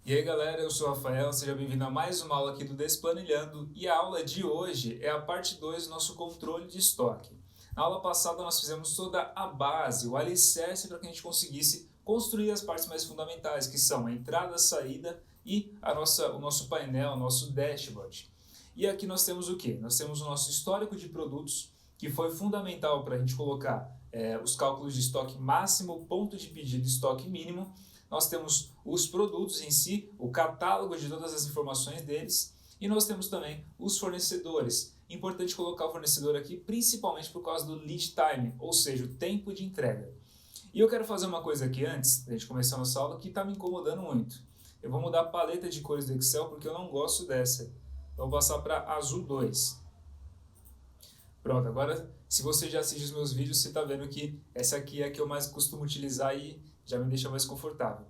E aí galera, eu sou o Rafael, seja bem-vindo a mais uma aula aqui do Desplanilhando e a aula de hoje é a parte 2 do nosso controle de estoque. Na aula passada nós fizemos toda a base, o alicerce para que a gente conseguisse construir as partes mais fundamentais, que são a entrada, a saída e o nosso painel, o nosso dashboard. E aqui nós temos o que? Nós temos o nosso histórico de produtos, que foi fundamental para a gente colocar os cálculos de estoque máximo, ponto de pedido e estoque mínimo. Nós temos os produtos em si, o catálogo de todas as informações deles, e nós temos também os fornecedores. Importante colocar o fornecedor aqui, principalmente por causa do lead time, ou seja, o tempo de entrega. E eu quero fazer uma coisa aqui antes, da gente começar a nossa aula, que está me incomodando muito. Eu vou mudar a paleta de cores do Excel, porque eu não gosto dessa. Então, vou passar para azul 2. Pronto, agora, se você já assiste os meus vídeos, você está vendo que essa aqui é a que eu mais costumo utilizar e já me deixa mais confortável.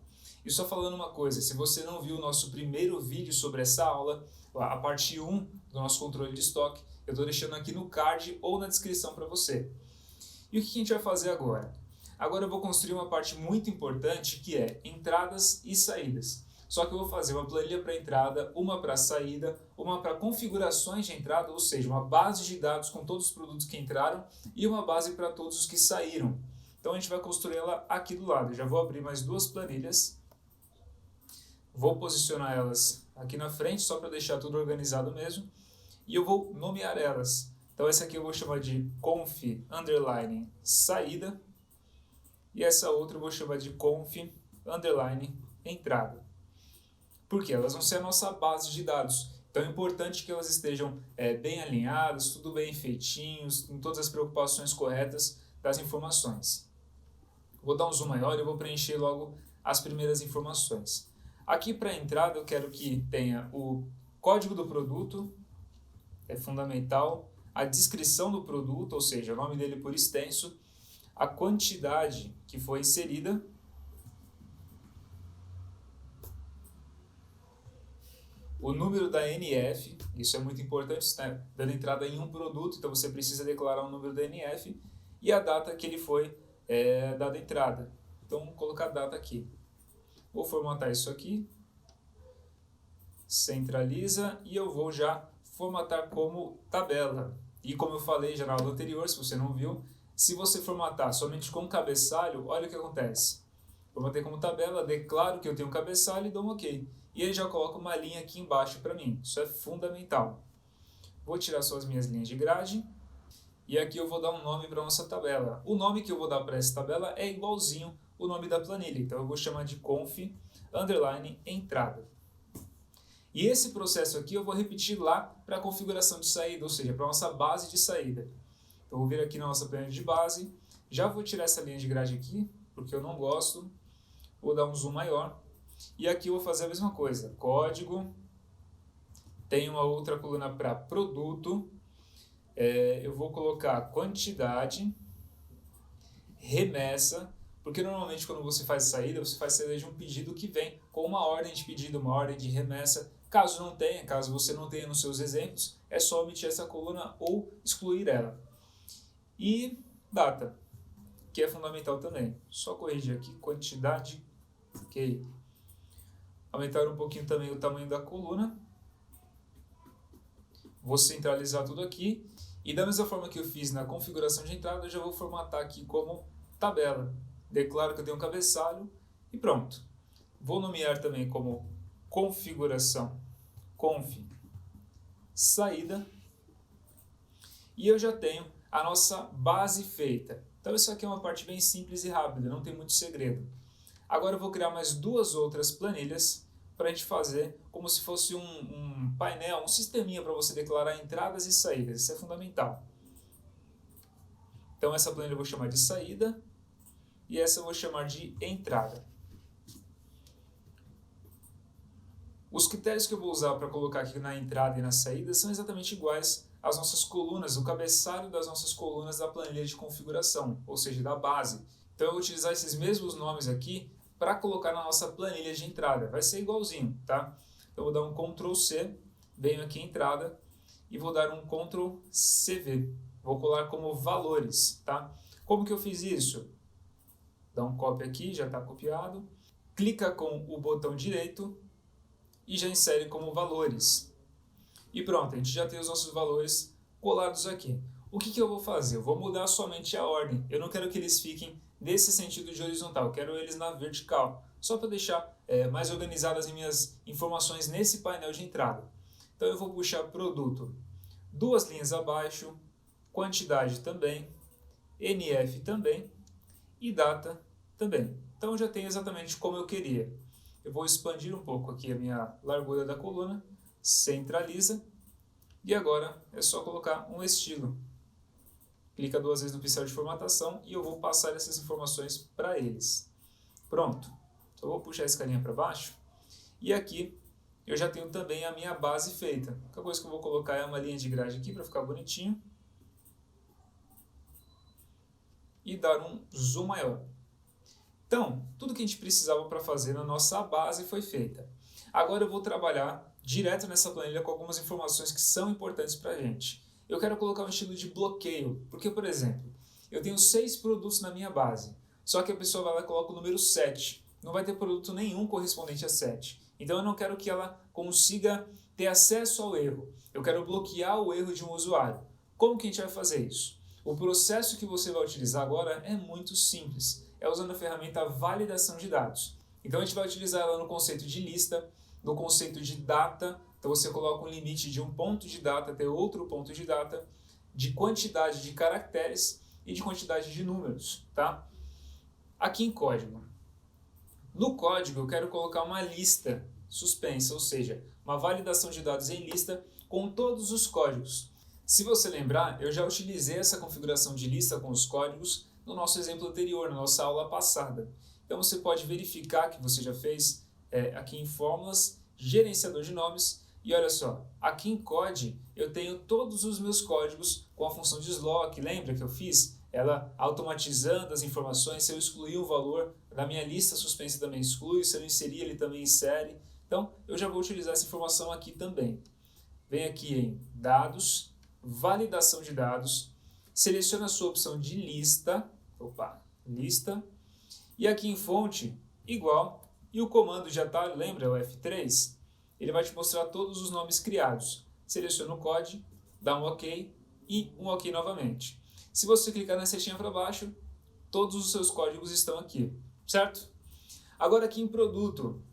E só falando uma coisa, se você não viu o nosso primeiro vídeo sobre essa aula, a parte 1 do nosso controle de estoque, eu estou deixando aqui no card ou na descrição para você. E o que a gente vai fazer agora? Agora eu vou construir uma parte muito importante que é entradas e saídas. Só que eu vou fazer uma planilha para entrada, uma para saída, uma para configurações de entrada, ou seja, uma base de dados com todos os produtos que entraram e uma base para todos os que saíram. Então a gente vai construir ela aqui do lado. Eu já vou abrir mais duas planilhas. Vou posicionar elas aqui na frente, só para deixar tudo organizado mesmo. E eu vou nomear elas. Então essa aqui eu vou chamar de conf underline saída. E essa outra eu vou chamar de conf underline entrada. Porque elas vão ser a nossa base de dados. Então é importante que elas estejam bem alinhadas, tudo bem feitinhos, com todas as preocupações corretas das informações. Vou dar um zoom maior e eu vou preencher logo as primeiras informações. Aqui para a entrada eu quero que tenha o código do produto, é fundamental, a descrição do produto, ou seja, o nome dele por extenso, a quantidade que foi inserida, o número da NF, isso é muito importante, você está dando entrada em um produto, então você precisa declarar o número da NF, e a data que ele foi dada entrada. Então, vou colocar a data aqui. Vou formatar isso aqui, centraliza, e eu vou já formatar como tabela. E como eu falei já na aula anterior, se você não viu, se você formatar somente com cabeçalho, olha o que acontece. Formatei como tabela, declaro que eu tenho um cabeçalho e dou um OK. E ele já coloca uma linha aqui embaixo para mim. Isso é fundamental. Vou tirar só as minhas linhas de grade. E aqui eu vou dar um nome para a nossa tabela. O nome que eu vou dar para essa tabela é igualzinho o nome da planilha. Então eu vou chamar de conf underline entrada. E esse processo aqui eu vou repetir lá para a configuração de saída, ou seja, para a nossa base de saída. Então eu vou vir aqui na nossa planilha de base. Já vou tirar essa linha de grade aqui, porque eu não gosto. Vou dar um zoom maior. E aqui eu vou fazer a mesma coisa. Código. Tem uma outra coluna para produto. Eu vou colocar quantidade, remessa, porque normalmente quando você faz saída de um pedido que vem com uma ordem de pedido, uma ordem de remessa. Caso você não tenha nos seus exemplos, é só omitir essa coluna ou excluir ela. E data, que é fundamental também. Só corrigir aqui, quantidade, ok. Aumentar um pouquinho também o tamanho da coluna. Vou centralizar tudo aqui. E da mesma forma que eu fiz na configuração de entrada, eu já vou formatar aqui como tabela. Declaro que eu tenho um cabeçalho e pronto. Vou nomear também como configuração, conf saída. E eu já tenho a nossa base feita. Então isso aqui é uma parte bem simples e rápida, não tem muito segredo. Agora eu vou criar mais duas outras planilhas para a gente fazer como se fosse um painel, um sisteminha para você declarar entradas e saídas. Isso é fundamental. Então essa planilha eu vou chamar de saída e essa eu vou chamar de entrada. Os critérios que eu vou usar para colocar aqui na entrada e na saída são exatamente iguais às nossas colunas, o cabeçalho das nossas colunas da planilha de configuração, ou seja, da base. Então eu vou utilizar esses mesmos nomes aqui para colocar na nossa planilha de entrada. Vai ser igualzinho, tá? Eu vou dar um Ctrl C, venho aqui em entrada e vou dar um Ctrl CV. Vou colar como valores, tá? Como que eu fiz isso? Dá um copy aqui, já está copiado. Clica com o botão direito e já insere como valores. E pronto, a gente já tem os nossos valores colados aqui. O que eu vou fazer? Eu vou mudar somente a ordem. Eu não quero que eles fiquem nesse sentido de horizontal, eu quero eles na vertical, só para deixar mais organizadas as minhas informações nesse painel de entrada. Então eu vou puxar produto 2 linhas abaixo, quantidade também, NF também e data também. Então eu já tenho exatamente como eu queria. Eu vou expandir um pouco aqui a minha largura da coluna, centraliza e agora é só colocar um estilo. Clica 2 vezes no pincel de formatação e eu vou passar essas informações para eles. Pronto. Então eu vou puxar esse carinha para baixo e aqui eu já tenho também a minha base feita. A única coisa que eu vou colocar é uma linha de grade aqui para ficar bonitinho e dar um zoom maior. Então, tudo que a gente precisava para fazer na nossa base foi feita. Agora eu vou trabalhar direto nessa planilha com algumas informações que são importantes para a gente. Eu quero colocar um estilo de bloqueio, porque, por exemplo, eu tenho 6 produtos na minha base, só que a pessoa vai lá e coloca o número 7. Não vai ter produto nenhum correspondente a 7. Então eu não quero que ela consiga ter acesso ao erro. Eu quero bloquear o erro de um usuário. Como que a gente vai fazer isso? O processo que você vai utilizar agora é muito simples. É usando a ferramenta validação de dados. Então a gente vai utilizar ela no conceito de lista, no conceito de data. Então você coloca um limite de um ponto de data até outro ponto de data, de quantidade de caracteres e de quantidade de números, tá? Aqui em código. No código eu quero colocar uma lista suspensa, ou seja, uma validação de dados em lista com todos os códigos. Se você lembrar, eu já utilizei essa configuração de lista com os códigos no nosso exemplo anterior, na nossa aula passada. Então você pode verificar que você já fez aqui em fórmulas, gerenciador de nomes, e olha só, aqui em code eu tenho todos os meus códigos com a função de slock, lembra que eu fiz? Ela automatizando as informações, se eu excluir um valor da minha lista suspensa também exclui, se eu inserir ele também insere. Então eu já vou utilizar essa informação aqui também. Vem aqui em dados, validação de dados, seleciona a sua opção de lista, lista, e aqui em fonte, igual, e o comando de atalho, lembra o F3? Ele vai te mostrar todos os nomes criados. Seleciona o código, dá um OK e um OK novamente. Se você clicar na setinha para baixo, todos os seus códigos estão aqui, certo? Agora aqui em produto.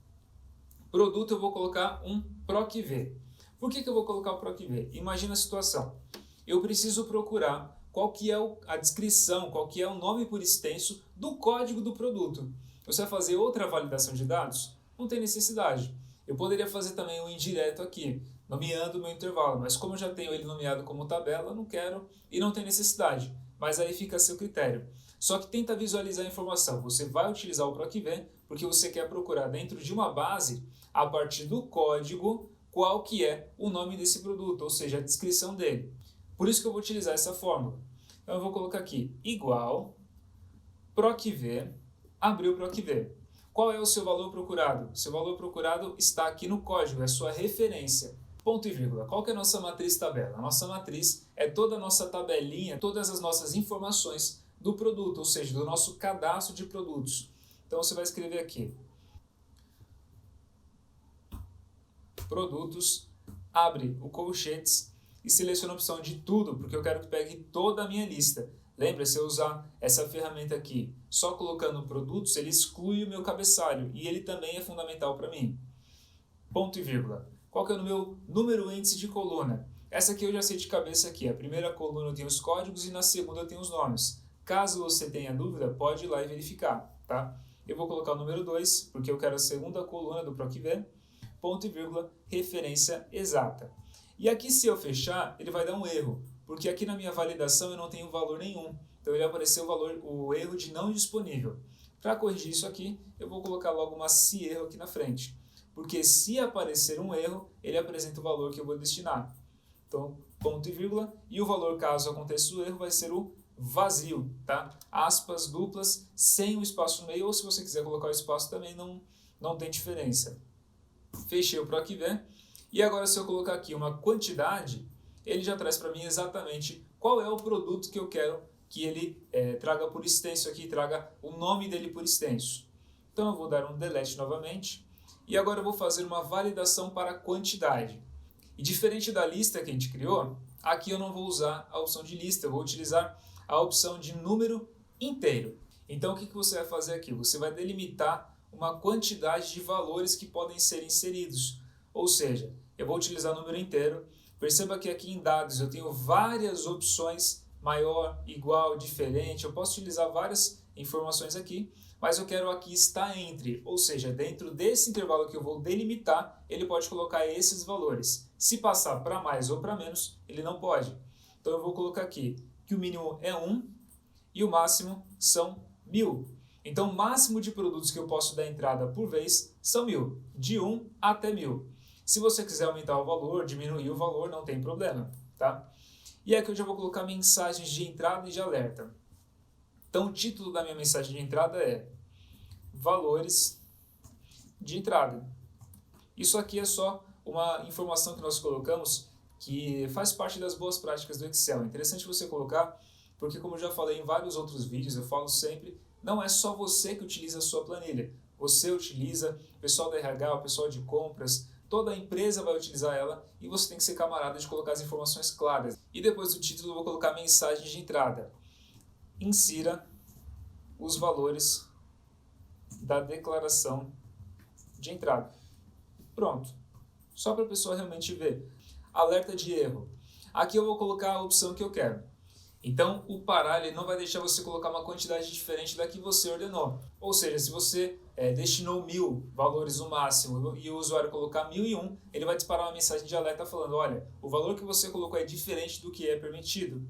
Produto eu vou colocar um PROC-V. Por que eu vou colocar o PROC-V? Imagina a situação. Eu preciso procurar qual que é a descrição, qual que é o nome por extenso do código do produto. Você vai fazer outra validação de dados? Não tem necessidade. Eu poderia fazer também um indireto aqui, nomeando o meu intervalo, mas como eu já tenho ele nomeado como tabela, não quero e não tem necessidade. Mas aí fica a seu critério. Só que tenta visualizar a informação. Você vai utilizar o PROC-V porque você quer procurar dentro de uma base, a partir do código, qual que é o nome desse produto, ou seja, a descrição dele. Por isso que eu vou utilizar essa fórmula. Então eu vou colocar aqui igual PROC-V, abrir o PROC-V. Qual é o seu valor procurado? O seu valor procurado está aqui no código, é a sua referência. Ponto e vírgula. Qual que é a nossa matriz tabela? A nossa matriz é toda a nossa tabelinha, todas as nossas informações do produto, ou seja, do nosso cadastro de produtos. Então você vai escrever aqui produtos, abre o colchetes e seleciona a opção de tudo, porque eu quero que pegue toda a minha lista. Lembra, se eu usar essa ferramenta aqui, só colocando produtos, ele exclui o meu cabeçalho e ele também é fundamental para mim. Ponto e vírgula. Qual que é o meu número índice de coluna? Essa aqui eu já sei de cabeça aqui. A primeira coluna eu tenho os códigos e na segunda eu tenho os nomes. Caso você tenha dúvida, pode ir lá e verificar, tá? Eu vou colocar o número 2, porque eu quero a segunda coluna do PROC-V, ponto e vírgula, referência exata. E aqui, se eu fechar, ele vai dar um erro, porque aqui na minha validação eu não tenho valor nenhum. Então ele vai aparecer o erro de não disponível. Para corrigir isso aqui, eu vou colocar logo uma se erro aqui na frente. Porque se aparecer um erro, ele apresenta o valor que eu vou destinar. Então, ponto e vírgula, e o valor, caso aconteça o erro, vai ser o vazio, tá? Aspas duplas, sem o espaço no meio, ou se você quiser colocar o espaço também, não tem diferença. Fechei o PROC-V. E agora, se eu colocar aqui uma quantidade, ele já traz para mim exatamente qual é o produto que eu quero que ele traga por extenso aqui, traga o nome dele por extenso. Então eu vou dar um delete novamente E agora eu vou fazer uma validação para a quantidade. E diferente da lista que a gente criou, aqui eu não vou usar a opção de lista, eu vou utilizar a opção de número inteiro. Então o que você vai fazer aqui? Você vai delimitar uma quantidade de valores que podem ser inseridos. Ou seja, eu vou utilizar o número inteiro. Perceba que aqui em dados eu tenho várias opções, maior, igual, diferente. Eu posso utilizar várias informações aqui, mas eu quero aqui estar entre, ou seja, dentro desse intervalo que eu vou delimitar, ele pode colocar esses valores. Se passar para mais ou para menos, ele não pode. Então eu vou colocar aqui que o mínimo é 1 e o máximo são 1000. Então o máximo de produtos que eu posso dar entrada por vez são 1000, de 1 até 1000. Se você quiser aumentar o valor, diminuir o valor, não tem problema, tá? E aqui eu já vou colocar mensagens de entrada e de alerta. Então o título da minha mensagem de entrada é valores de entrada. Isso aqui é só uma informação que nós colocamos que faz parte das boas práticas do Excel. É interessante você colocar, porque como eu já falei em vários outros vídeos, eu falo sempre, não é só você que utiliza a sua planilha. Você utiliza, o pessoal da RH, o pessoal de compras, toda a empresa vai utilizar ela e você tem que ser camarada de colocar as informações claras. E depois do título eu vou colocar mensagem de entrada. Insira os valores da declaração de entrada. Pronto. Só para a pessoa realmente ver. Alerta de erro. Aqui eu vou colocar a opção que eu quero. Então, o parar ele não vai deixar você colocar uma quantidade diferente da que você ordenou. Ou seja, se você destinou 1000 valores no máximo e o usuário colocar 1001, ele vai disparar uma mensagem de alerta falando, olha, o valor que você colocou é diferente do que é permitido.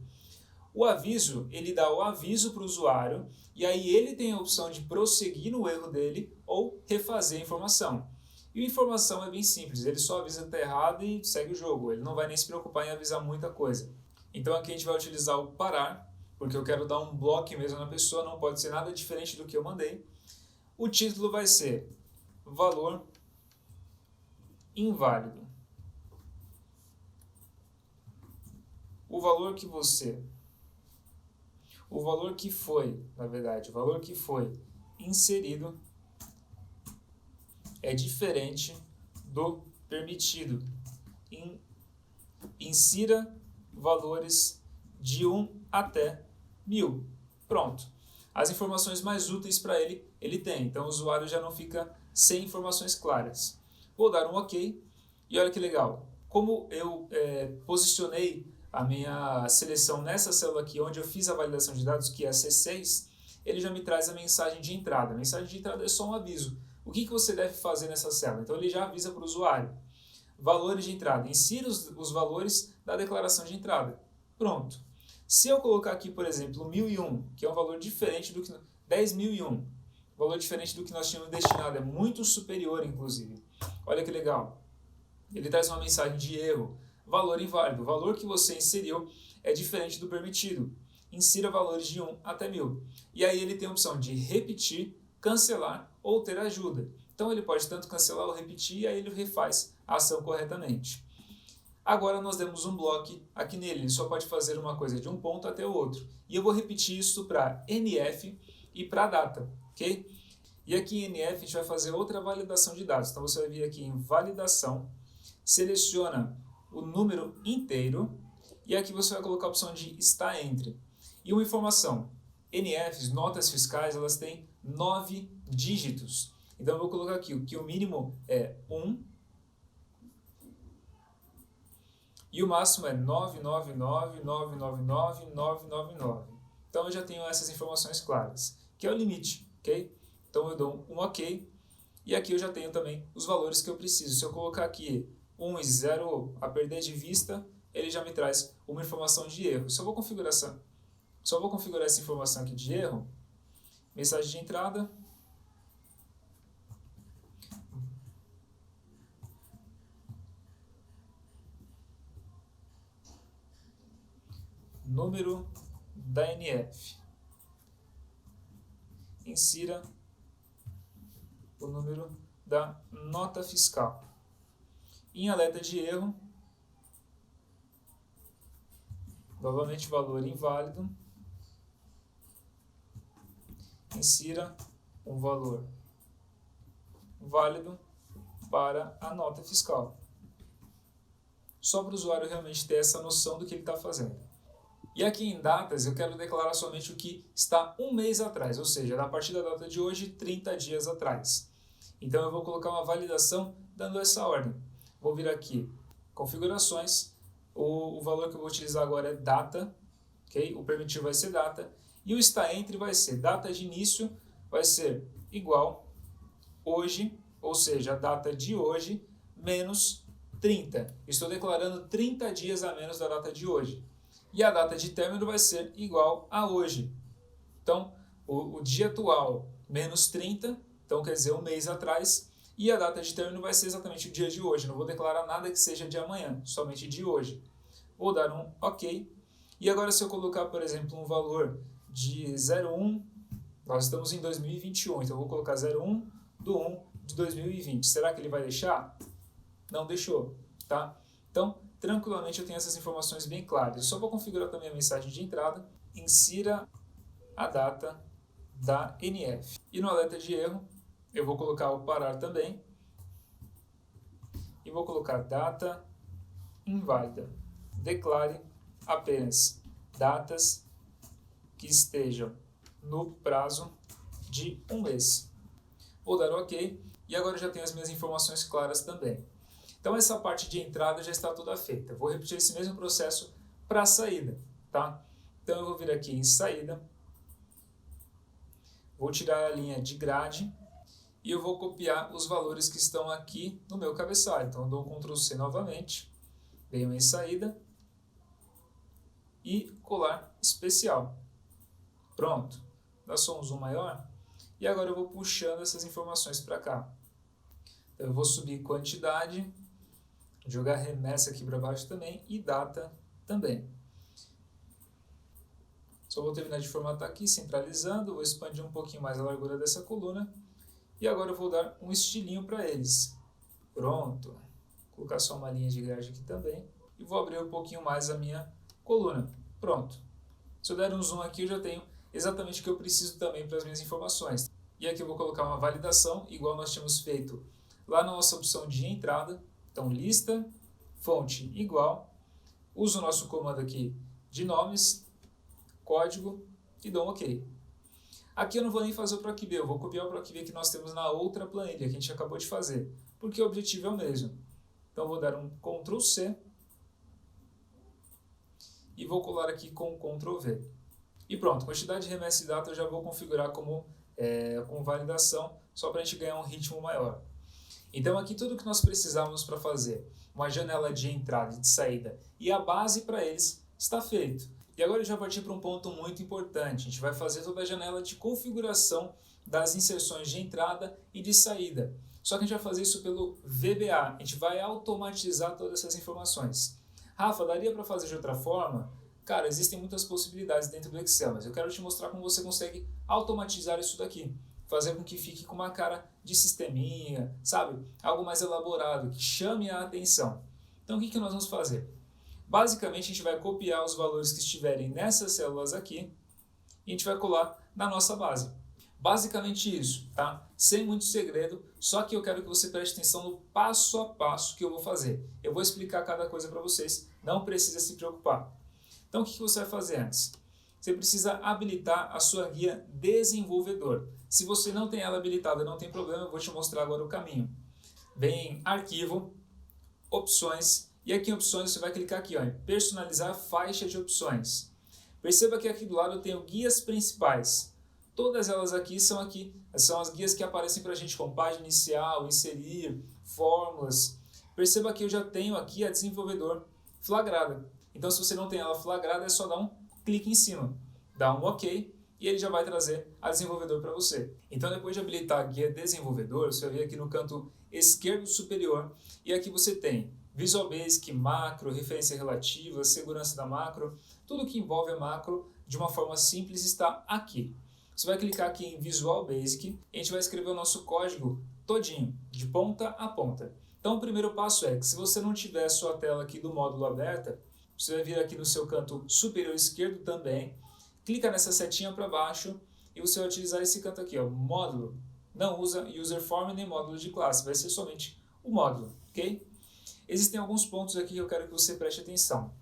O aviso, ele dá o aviso para o usuário e aí ele tem a opção de prosseguir no erro dele ou refazer a informação. E a informação é bem simples, ele só avisa que está errado e segue o jogo, ele não vai nem se preocupar em avisar muita coisa. Então aqui a gente vai utilizar o parar, porque eu quero dar um bloco mesmo na pessoa, não pode ser nada diferente do que eu mandei. O título vai ser valor inválido. O valor que foi inserido é diferente do permitido. Insira valores de 1 até 1000. Pronto. As informações mais úteis para ele tem. Então o usuário já não fica sem informações claras. Vou dar um OK. E olha que legal. Como eu posicionei a minha seleção nessa célula aqui, onde eu fiz a validação de dados, que é a C6, ele já me traz a mensagem de entrada. A mensagem de entrada é só um aviso. O que você deve fazer nessa célula? Então ele já avisa para o usuário. Valores de entrada. Insira os valores da declaração de entrada. Pronto. Se eu colocar aqui, por exemplo, 1001, que é um valor diferente do que... 10.001, valor diferente do que nós tínhamos destinado, é muito superior, inclusive. Olha que legal. Ele traz uma mensagem de erro. Valor inválido. O valor que você inseriu é diferente do permitido. Insira valores de 1 até 1000. E aí ele tem a opção de repetir, cancelar ou ter ajuda. Então ele pode tanto cancelar ou repetir e aí ele refaz a ação corretamente. Agora nós demos um bloco aqui nele, ele só pode fazer uma coisa de um ponto até o outro. E eu vou repetir isso para NF e para data, ok? E aqui em NF a gente vai fazer outra validação de dados. Então você vai vir aqui em validação, seleciona o número inteiro e aqui você vai colocar a opção de está entre. E uma informação, NFs, notas fiscais, elas têm 9 dígitos. Então eu vou colocar aqui que o mínimo é 1 e o máximo é 999999999. Então eu já tenho essas informações claras, que é o limite, ok? Então eu dou um OK e aqui eu já tenho também os valores que eu preciso. Se eu colocar aqui 1 e 0 a perder de vista, ele já me traz uma informação de erro. Só vou configurar essa informação aqui de erro. Mensagem de entrada. Número da NF. Insira o número da nota fiscal. Em alerta de erro, novamente valor inválido. Insira um valor válido para a nota fiscal. Só para o usuário realmente ter essa noção do que ele está fazendo. E aqui em datas eu quero declarar somente o que está um mês atrás, ou seja, a partir da data de hoje, 30 dias atrás. Então eu vou colocar uma validação dando essa ordem. Vou vir aqui, configurações, o valor que eu vou utilizar agora é data, okay? O permitivo vai ser data, e o está entre vai ser data de início, vai ser igual hoje, ou seja, a data de hoje, menos 30. Estou declarando 30 dias a menos da data de hoje. E a data de término vai ser igual a hoje. Então, o dia atual menos 30, então quer dizer um mês atrás, e a data de término vai ser exatamente o dia de hoje. Não vou declarar nada que seja de amanhã, somente de hoje. Vou dar um OK. E agora se eu colocar, por exemplo, um valor de 01, nós estamos em 2021, então eu vou colocar 01 do 1 de 2020. Será que ele vai deixar? Não deixou, tá? Então, tranquilamente eu tenho essas informações bem claras. Eu só vou configurar também a mensagem de entrada, insira a data da NF. E no alerta de erro, eu vou colocar o parar também, e vou colocar data inválida. Declare apenas datas que estejam no prazo de um mês. Vou dar OK, e agora eu já tenho as minhas informações claras também. Então essa parte de entrada já está toda feita. Vou repetir esse mesmo processo para a saída, tá? Então eu vou vir aqui em saída, vou tirar a linha de grade e eu vou copiar os valores que estão aqui no meu cabeçalho. Então eu dou um Ctrl C novamente, venho em saída e colar especial. Pronto, dá só um zoom maior e agora eu vou puxando essas informações para cá. Então eu vou subir quantidade, jogar remessa aqui para baixo também e data também. Só vou terminar de formatar aqui, centralizando, vou expandir um pouquinho mais a largura dessa coluna e agora eu vou dar um estilinho para eles. Pronto, vou colocar só uma linha de grade aqui também e vou abrir um pouquinho mais a minha coluna. Pronto, se eu der um zoom aqui eu já tenho exatamente o que eu preciso também para as minhas informações. E aqui eu vou colocar uma validação, igual nós tínhamos feito lá na nossa opção de entrada. Então, lista, fonte igual, uso o nosso comando aqui de nomes, código e dou um OK. Aqui eu não vou nem fazer o PROC-B, eu vou copiar o PROC-B que nós temos na outra planilha que a gente acabou de fazer, porque o objetivo é o mesmo. Então, vou dar um Ctrl C e vou colar aqui com Ctrl V. E pronto, quantidade de remessa de data eu já vou configurar como validação, só para a gente ganhar um ritmo maior. Então aqui tudo que nós precisávamos para fazer uma janela de entrada e de saída e a base para eles está feito. E agora eu já parti para um ponto muito importante, a gente vai fazer toda a janela de configuração das inserções de entrada e de saída. Só que a gente vai fazer isso pelo VBA, a gente vai automatizar todas essas informações. Rafa, daria para fazer de outra forma? Cara, existem muitas possibilidades dentro do Excel, mas eu quero te mostrar como você consegue automatizar isso daqui. Fazer com que fique com uma cara de sisteminha, sabe? Algo mais elaborado, que chame a atenção. Então o que nós vamos fazer? Basicamente a gente vai copiar os valores que estiverem nessas células aqui e a gente vai colar na nossa base. Basicamente isso, tá? Sem muito segredo, só que eu quero que você preste atenção no passo a passo que eu vou fazer. Eu vou explicar cada coisa para vocês, não precisa se preocupar. Então o que você vai fazer antes? Você precisa habilitar a sua guia desenvolvedor. Se você não tem ela habilitada, não tem problema, eu vou te mostrar agora o caminho. Vem em Arquivo, Opções, e aqui em Opções você vai clicar aqui, ó, em Personalizar faixa de opções. Perceba que aqui do lado eu tenho guias principais. Todas elas aqui são as guias que aparecem para a gente com página inicial, inserir, fórmulas. Perceba que eu já tenho aqui a desenvolvedor flagrada. Então se você não tem ela flagrada, é só dar um clique em cima, dá um OK e ele já vai trazer a desenvolvedor para você. Então depois de habilitar a guia desenvolvedor, você vai vir aqui no canto esquerdo superior e aqui você tem Visual Basic, macro, referência relativa, segurança da macro, tudo que envolve a macro de uma forma simples está aqui. Você vai clicar aqui em Visual Basic e a gente vai escrever o nosso código todinho, de ponta a ponta. Então o primeiro passo é que se você não tiver a sua tela aqui do módulo aberta, você vai vir aqui no seu canto superior esquerdo também, clica nessa setinha para baixo e você vai utilizar esse canto aqui, ó, módulo. Não usa user form nem módulo de classe, vai ser somente o módulo, ok? Existem alguns pontos aqui que eu quero que você preste atenção.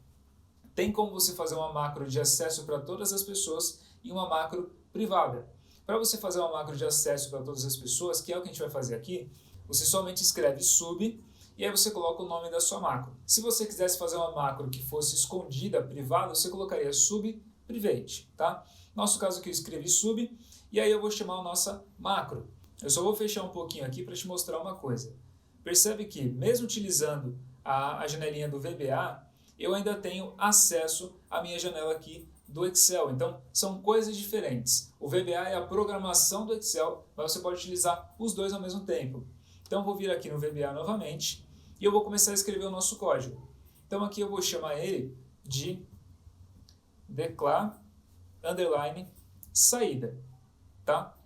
Tem como você fazer uma macro de acesso para todas as pessoas e uma macro privada. Para você fazer uma macro de acesso para todas as pessoas, que é o que a gente vai fazer aqui, você somente escreve sub e aí você coloca o nome da sua macro. Se você quisesse fazer uma macro que fosse escondida, privada, você colocaria sub private, tá? No nosso caso aqui eu escrevi sub e aí eu vou chamar a nossa macro. Eu só vou fechar um pouquinho aqui para te mostrar uma coisa. Percebe que mesmo utilizando a janelinha do VBA, eu ainda tenho acesso à minha janela aqui do Excel. Então, são coisas diferentes. O VBA é a programação do Excel, mas você pode utilizar os dois ao mesmo tempo. Então, eu vou vir aqui no VBA novamente e eu vou começar a escrever o nosso código. Então, aqui eu vou chamar ele de declar underline saída, tá?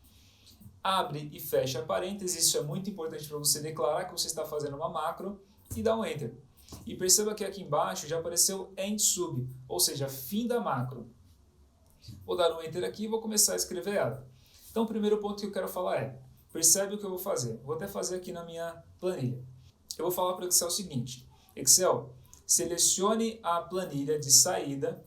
Abre e fecha parênteses, isso é muito importante para você declarar que você está fazendo uma macro e dá um Enter. E perceba que aqui embaixo já apareceu end sub, ou seja, fim da macro. Vou dar um Enter aqui e vou começar a escrever ela. Então o primeiro ponto que eu quero falar é, percebe o que eu vou fazer? Vou até fazer aqui na minha planilha. Eu vou falar para o Excel o seguinte, Excel, selecione a planilha de saída,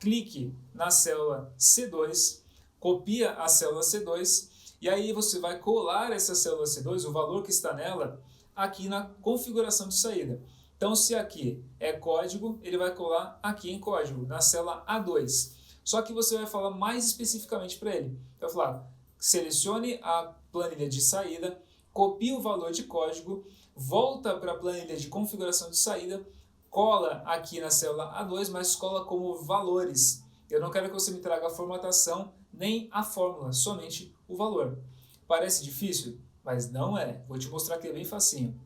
clique na célula C2, copia a célula C2, e aí você vai colar essa célula C2, o valor que está nela, aqui na configuração de saída. Então, se aqui é código, ele vai colar aqui em código, na célula A2. Só que você vai falar mais especificamente para ele. Então, vai falar, selecione a planilha de saída, copie o valor de código, volta para a planilha de configuração de saída, cola aqui na célula A2, mas cola como valores. Eu não quero que você me traga a formatação nem a fórmula, somente o valor. Parece difícil? Mas não é. Vou te mostrar que é bem facinho.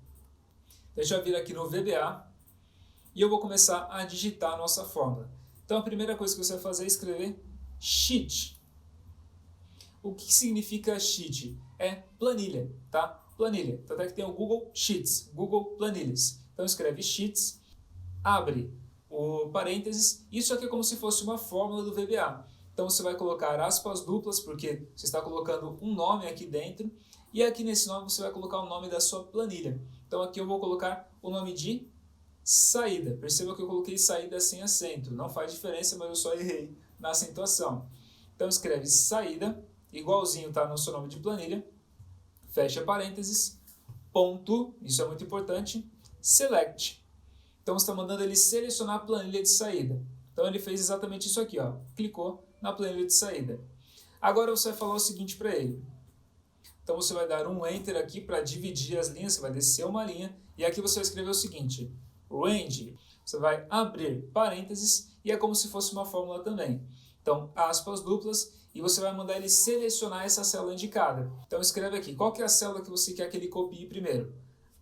Deixa eu vir aqui no VBA e eu vou começar a digitar a nossa fórmula. Então a primeira coisa que você vai fazer é escrever sheet. O que significa sheet? É planilha, tá? Planilha. Tanto é que tem o Google Sheets, Google Planilhas. Então escreve sheets, abre o parênteses, isso aqui é como se fosse uma fórmula do VBA. Então você vai colocar aspas duplas, porque você está colocando um nome aqui dentro, e aqui nesse nome você vai colocar o nome da sua planilha. Então aqui eu vou colocar o nome de saída. Perceba que eu coloquei saída sem acento, não faz diferença, mas eu só errei na acentuação. Então escreve saída, igualzinho está no seu nome de planilha, fecha parênteses, ponto, isso é muito importante, select. Então você está mandando ele selecionar a planilha de saída. Então ele fez exatamente isso aqui, ó, clicou na planilha de saída. Agora você vai falar o seguinte para ele. Então você vai dar um Enter aqui para dividir as linhas, você vai descer uma linha, e aqui você vai escrever o seguinte, range, você vai abrir parênteses, e é como se fosse uma fórmula também. Então, aspas duplas, e você vai mandar ele selecionar essa célula indicada. Então escreve aqui, qual que é a célula que você quer que ele copie primeiro?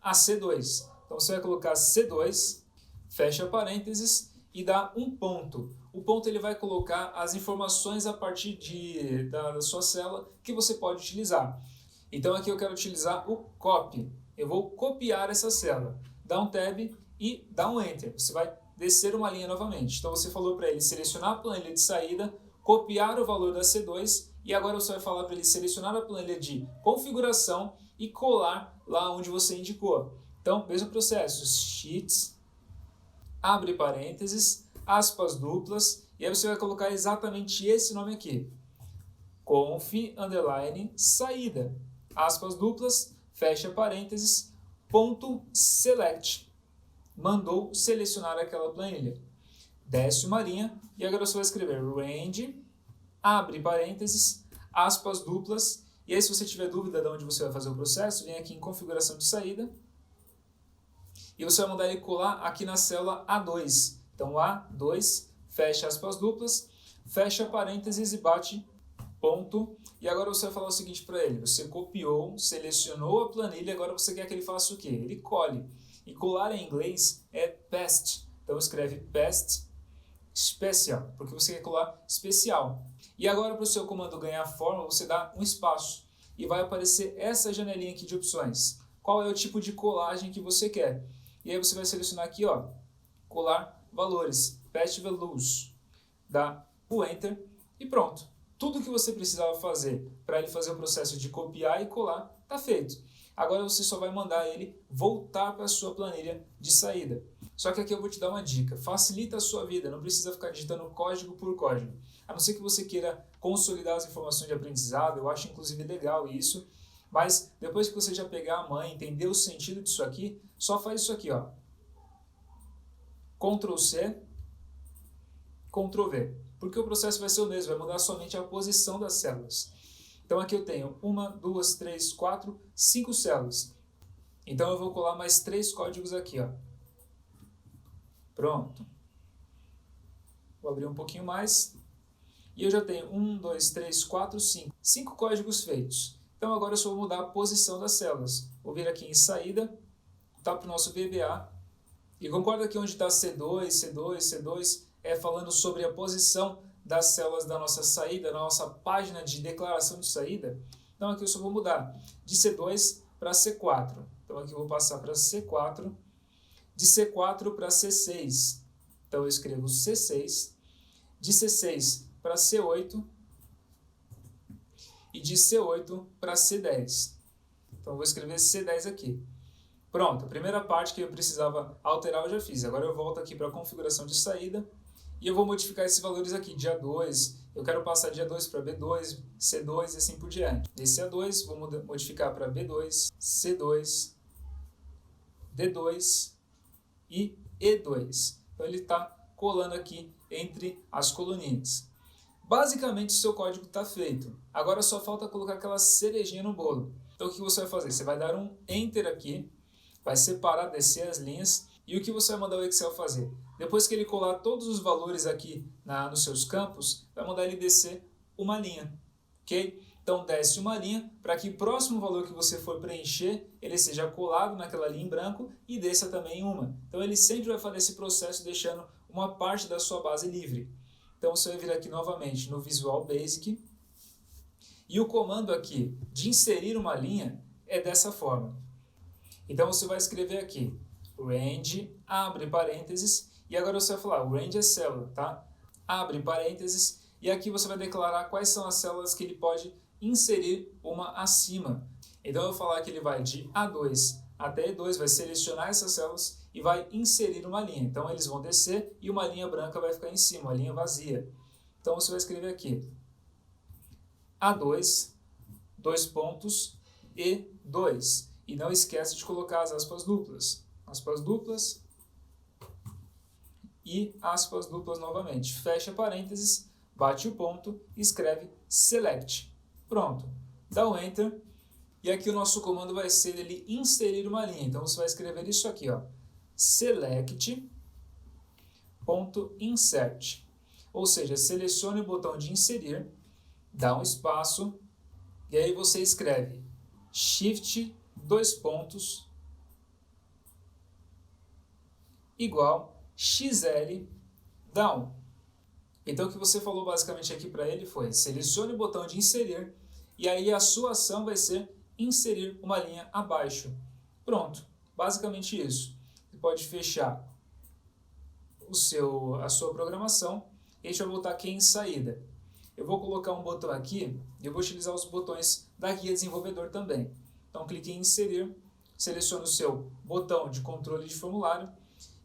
A C2. Então você vai colocar C2, fecha parênteses, e dá um ponto. O ponto ele vai colocar as informações a partir da sua célula que você pode utilizar. Então aqui eu quero utilizar o copy. Eu vou copiar essa célula. Dá um tab e dá um enter. Você vai descer uma linha novamente. Então você falou para ele selecionar a planilha de saída, copiar o valor da C2 e agora você vai falar para ele selecionar a planilha de configuração e colar lá onde você indicou. Então, mesmo processo, sheets, abre parênteses, aspas duplas, e aí você vai colocar exatamente esse nome aqui. Conf, underline, saída. Aspas duplas, fecha parênteses, ponto, select. Mandou selecionar aquela planilha. Desce uma linha, e agora você vai escrever range, abre parênteses, aspas duplas, e aí se você tiver dúvida de onde você vai fazer o processo, vem aqui em configuração de saída, e você vai mandar ele colar aqui na célula A2. Então, A2, fecha aspas duplas, fecha parênteses e bate ponto. E agora você vai falar o seguinte para ele. Você copiou, selecionou a planilha, agora você quer que ele faça o quê? Ele cole. E colar em inglês é paste. Então, escreve paste special, porque você quer colar especial. E agora, para o seu comando ganhar forma, você dá um espaço. E vai aparecer essa janelinha aqui de opções. Qual é o tipo de colagem que você quer? E aí você vai selecionar aqui, ó, colar valores, paste values, dá o Enter e pronto. Tudo que você precisava fazer para ele fazer o processo de copiar e colar está feito. Agora você só vai mandar ele voltar para a sua planilha de saída. Só que aqui eu vou te dar uma dica, facilita a sua vida, não precisa ficar digitando código por código. A não ser que você queira consolidar as informações de aprendizado, eu acho inclusive legal isso, mas depois que você já pegar a manha, entender o sentido disso aqui, só faz isso aqui, ó. Ctrl C, Ctrl V, porque o processo vai ser o mesmo, vai mudar somente a posição das células. Então aqui eu tenho 1, 2, 3, 4, 5 células. Então eu vou colar mais 3 códigos aqui, ó. Pronto. Vou abrir um pouquinho mais. E eu já tenho 1, 2, 3, 4, 5. 5 códigos feitos. Então agora eu só vou mudar a posição das células. Vou vir aqui em saída, tá para o nosso VBA. E concorda que onde está C2, C2, C2 é falando sobre a posição das células da nossa saída, da nossa página de declaração de saída? Então aqui eu só vou mudar de C2 para C4. Então aqui eu vou passar para C4. De C4 para C6. Então eu escrevo C6. De C6 para C8. E de C8 para C10. Então eu vou escrever C10 aqui. Pronto, a primeira parte que eu precisava alterar eu já fiz. Agora eu volto aqui para a configuração de saída. E eu vou modificar esses valores aqui, dia 2, eu quero passar dia 2 para B2, C2 e assim por diante. Esse A2, vou modificar para B2, C2, D2 e E2. Então ele está colando aqui entre as coluninhas. Basicamente o seu código está feito. Agora só falta colocar aquela cerejinha no bolo. Então o que você vai fazer? Você vai dar um Enter aqui, vai separar, descer as linhas. E o que você vai mandar o Excel fazer? Depois que ele colar todos os valores aqui nos seus campos, vai mandar ele descer uma linha, ok? Então desce uma linha para que o próximo valor que você for preencher, ele seja colado naquela linha em branco e desça também uma. Então ele sempre vai fazer esse processo deixando uma parte da sua base livre. Então você vai vir aqui novamente no Visual Basic e o comando aqui de inserir uma linha é dessa forma. Então você vai escrever aqui range, abre parênteses, e agora você vai falar, o range é célula, tá? Abre parênteses, e aqui você vai declarar quais são as células que ele pode inserir uma acima. Então eu vou falar que ele vai de A2 até E2, vai selecionar essas células e vai inserir uma linha. Então eles vão descer e uma linha branca vai ficar em cima, uma linha vazia. Então você vai escrever aqui A2, 2 pontos, E2. E não esquece de colocar as aspas duplas e aspas duplas novamente. Fecha parênteses, bate o ponto e escreve select. Pronto. Dá um enter e aqui o nosso comando vai ser ele inserir uma linha. Então você vai escrever isso aqui, ó, select.insert. Ou seja, selecione o botão de inserir, dá um espaço e aí você escreve shift 2 pontos igual XL down. Então o que você falou basicamente aqui para ele foi selecione o botão de inserir e aí a sua ação vai ser inserir uma linha abaixo. Pronto, basicamente isso. Você pode fechar a sua programação e a gente vai voltar aqui em saída. Eu vou colocar um botão aqui e eu vou utilizar os botões da guia desenvolvedor também. Então clique em inserir, selecione o seu botão de controle de formulário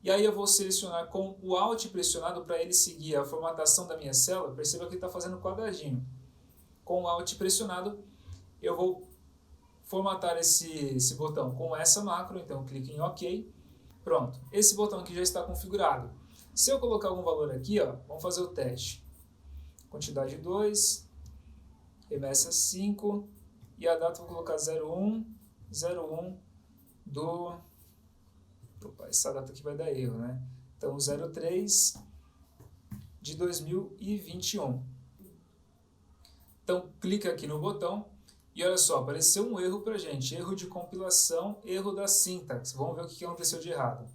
e aí eu vou selecionar com o Alt pressionado para ele seguir a formatação da minha célula. Perceba que ele está fazendo quadradinho. Com o Alt pressionado eu vou formatar esse botão com essa macro, então clique em OK. Pronto, esse botão aqui já está configurado. Se eu colocar algum valor aqui, ó, vamos fazer o teste. Quantidade 2, remessa 5 e a data vou colocar 01 do... Opa, essa data aqui vai dar erro, né? Então 03 de 2021. Então clica aqui no botão e olha só, apareceu um erro pra gente, erro de compilação, erro da sintaxe. Vamos ver o que aconteceu de errado.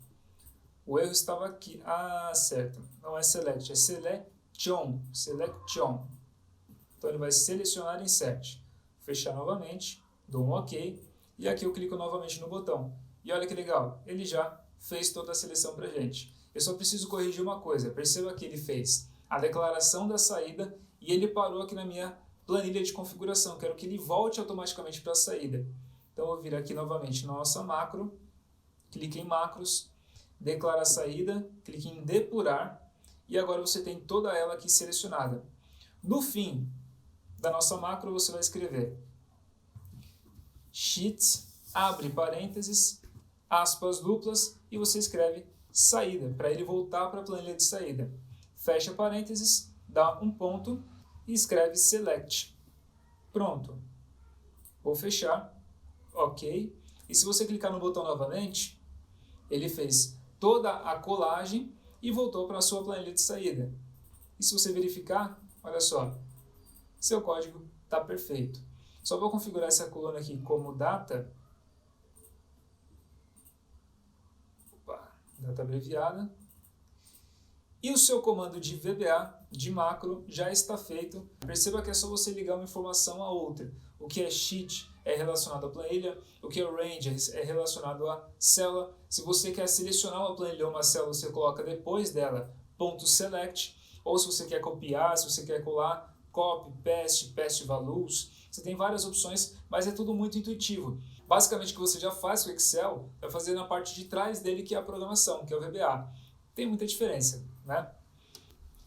O erro estava aqui, certo, não é select, é selection. Então ele vai selecionar insert. Fechar novamente, dou um OK e aqui eu clico novamente no botão. E olha que legal, ele já fez toda a seleção pra gente. Eu só preciso corrigir uma coisa, perceba que ele fez a declaração da saída e ele parou aqui na minha planilha de configuração. Quero que ele volte automaticamente para a saída. Então, eu vou vir aqui novamente na nossa macro, clique em macros, declara a saída, clique em depurar, e agora você tem toda ela aqui selecionada. No fim da nossa macro, você vai escrever sheet, abre parênteses, aspas duplas, e você escreve saída, para ele voltar para a planilha de saída. Fecha parênteses, dá um ponto e escreve select. Pronto. Vou fechar. Ok. E se você clicar no botão novamente, ele fez toda a colagem e voltou para a sua planilha de saída. E se você verificar, olha só, seu código está perfeito. Só vou configurar essa coluna aqui como data. Opa, data abreviada. E o seu comando de VBA, de macro, já está feito. Perceba que é só você ligar uma informação a outra. O que é sheet é relacionado à planilha, o que é range é relacionado à célula. Se você quer selecionar uma planilha ou uma célula, você coloca depois dela .select, ou se você quer copiar, se você quer colar, copy, paste values. Você tem várias opções, mas é tudo muito intuitivo. Basicamente, o que você já faz com o Excel vai fazer na parte de trás dele, que é a programação, que é o VBA. Tem muita diferença, né?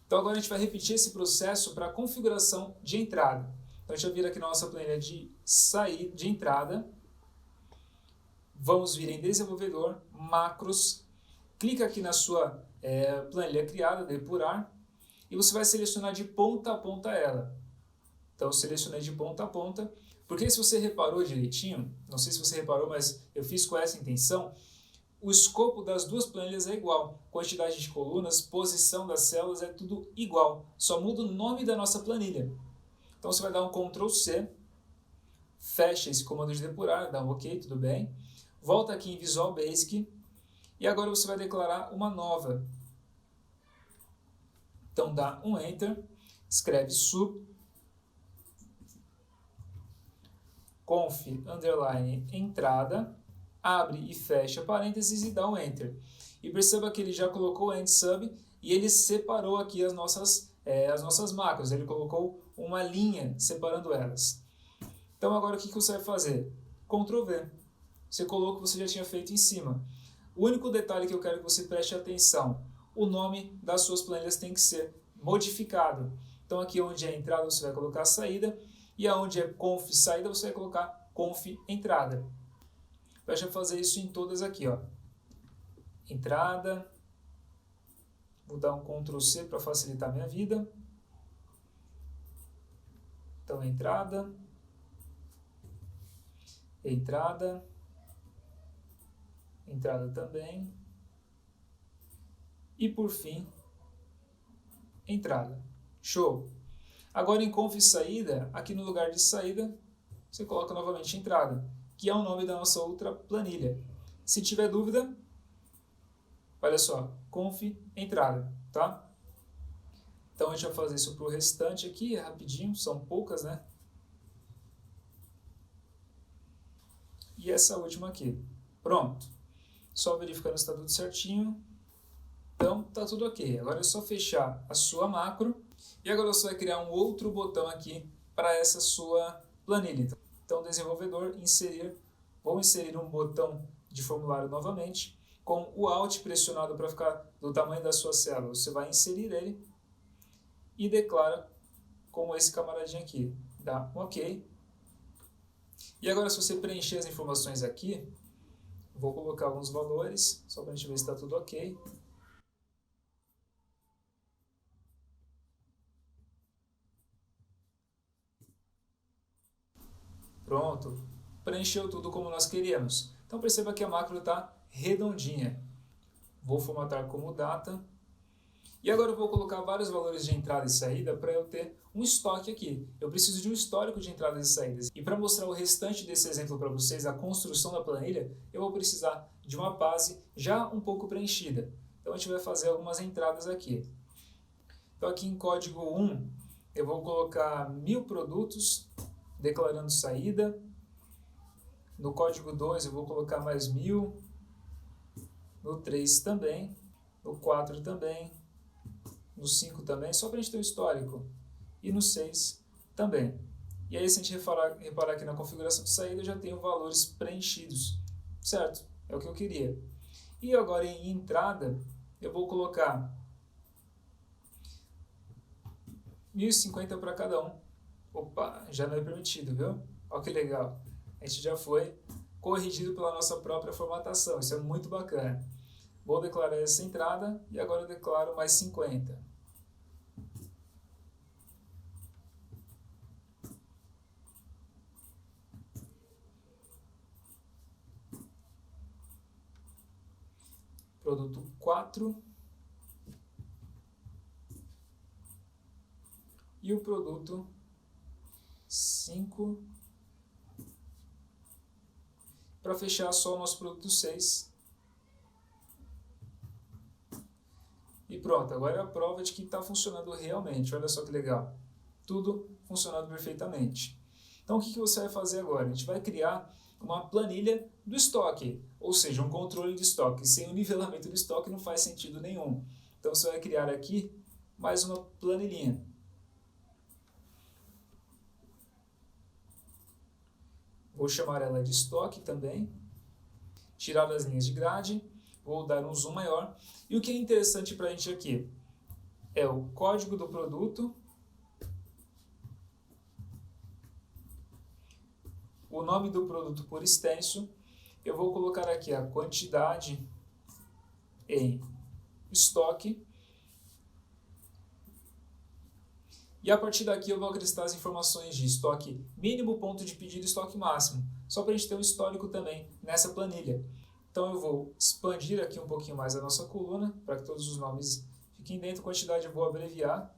Então agora a gente vai repetir esse processo para a configuração de entrada. Então a gente vai vir aqui na nossa planilha de saída, de entrada. Vamos vir em desenvolvedor, macros, clica aqui na sua planilha criada, depurar, e você vai selecionar de ponta a ponta ela. Então eu selecionei de ponta a ponta, porque se você reparou direitinho, não sei se você reparou, mas eu fiz com essa intenção, o escopo das duas planilhas é igual, quantidade de colunas, posição das células, é tudo igual, só muda o nome da nossa planilha. Então você vai dar um Ctrl C, fecha esse comando de depurar, dá um OK, tudo bem, volta aqui em Visual Basic, e agora você vai declarar uma nova. Então dá um Enter, escreve sub, conf, underline, entrada, abre e fecha parênteses e dá um Enter. E perceba que ele já colocou end sub e ele separou aqui as nossas macros. Ele colocou uma linha separando elas. Então agora o que você vai fazer? Ctrl V. Você colocou o que você já tinha feito em cima. O único detalhe que eu quero que você preste atenção, o nome das suas planilhas tem que ser modificado. Então aqui onde é entrada você vai colocar saída e aonde é conf saída você vai colocar conf entrada. Deixa eu fazer isso em todas aqui, ó. Entrada. Vou dar um Ctrl C para facilitar a minha vida. Então, entrada. Entrada. Entrada também. E, por fim, entrada. Show! Agora, em conf saída, aqui no lugar de saída, você coloca novamente entrada, que é o nome da nossa outra planilha. Se tiver dúvida, olha só, conf entrada, tá? Então a gente vai fazer isso para o restante aqui, rapidinho, são poucas, né? E essa última aqui. Pronto. Só verificando se está tudo certinho. Então tá tudo ok. Agora é só fechar a sua macro. E agora você vai criar um outro botão aqui para essa sua planilha. Então, desenvolvedor, inserir. Vou inserir um botão de formulário novamente. Com o Alt pressionado para ficar do tamanho da sua célula, você vai inserir ele e declara com esse camaradinho aqui. Dá um OK. E agora, se você preencher as informações aqui, vou colocar alguns valores, só para a gente ver se está tudo ok. Pronto, preencheu tudo como nós queríamos. Então perceba que a macro está redondinha. Vou formatar como data. E agora eu vou colocar vários valores de entrada e saída para eu ter um estoque aqui. Eu preciso de um histórico de entradas e saídas. E para mostrar o restante desse exemplo para vocês, a construção da planilha, eu vou precisar de uma base já um pouco preenchida. Então a gente vai fazer algumas entradas aqui. Então aqui em código 1, eu vou colocar 1000 produtos, declarando saída. No código 2 eu vou colocar mais 1000. No 3 também. No 4 também. No 5 também, só para a gente ter o histórico. E no 6 também. E aí, se a gente reparar aqui na configuração de saída, eu já tenho valores preenchidos, certo? É o que eu queria. E agora em entrada, eu vou colocar 1.050 para cada um. Opa, já não é permitido, viu? Olha que legal. A gente já foi corrigido pela nossa própria formatação. Isso é muito bacana. Vou declarar essa entrada e agora eu declaro mais 50. Produto 4. E o produto 5. Para fechar só o nosso produto 6. E pronto, agora é a prova de que está funcionando realmente. Olha só que legal. Tudo funcionando perfeitamente. Então o que você vai fazer agora? A gente vai criar uma planilha do estoque, ou seja, um controle de estoque. Sem o nivelamento do estoque não faz sentido nenhum. Então você vai criar aqui mais uma planilhinha. Vou chamar ela de estoque também. Tirar as linhas de grade. Vou dar um zoom maior. E o que é interessante para a gente aqui é o código do produto, o nome do produto por extenso. Eu vou colocar aqui a quantidade em estoque. E a partir daqui eu vou acrescentar as informações de estoque mínimo, ponto de pedido e estoque máximo, só para a gente ter um histórico também nessa planilha. Então eu vou expandir aqui um pouquinho mais a nossa coluna, para que todos os nomes fiquem dentro. Quantidade eu vou abreviar.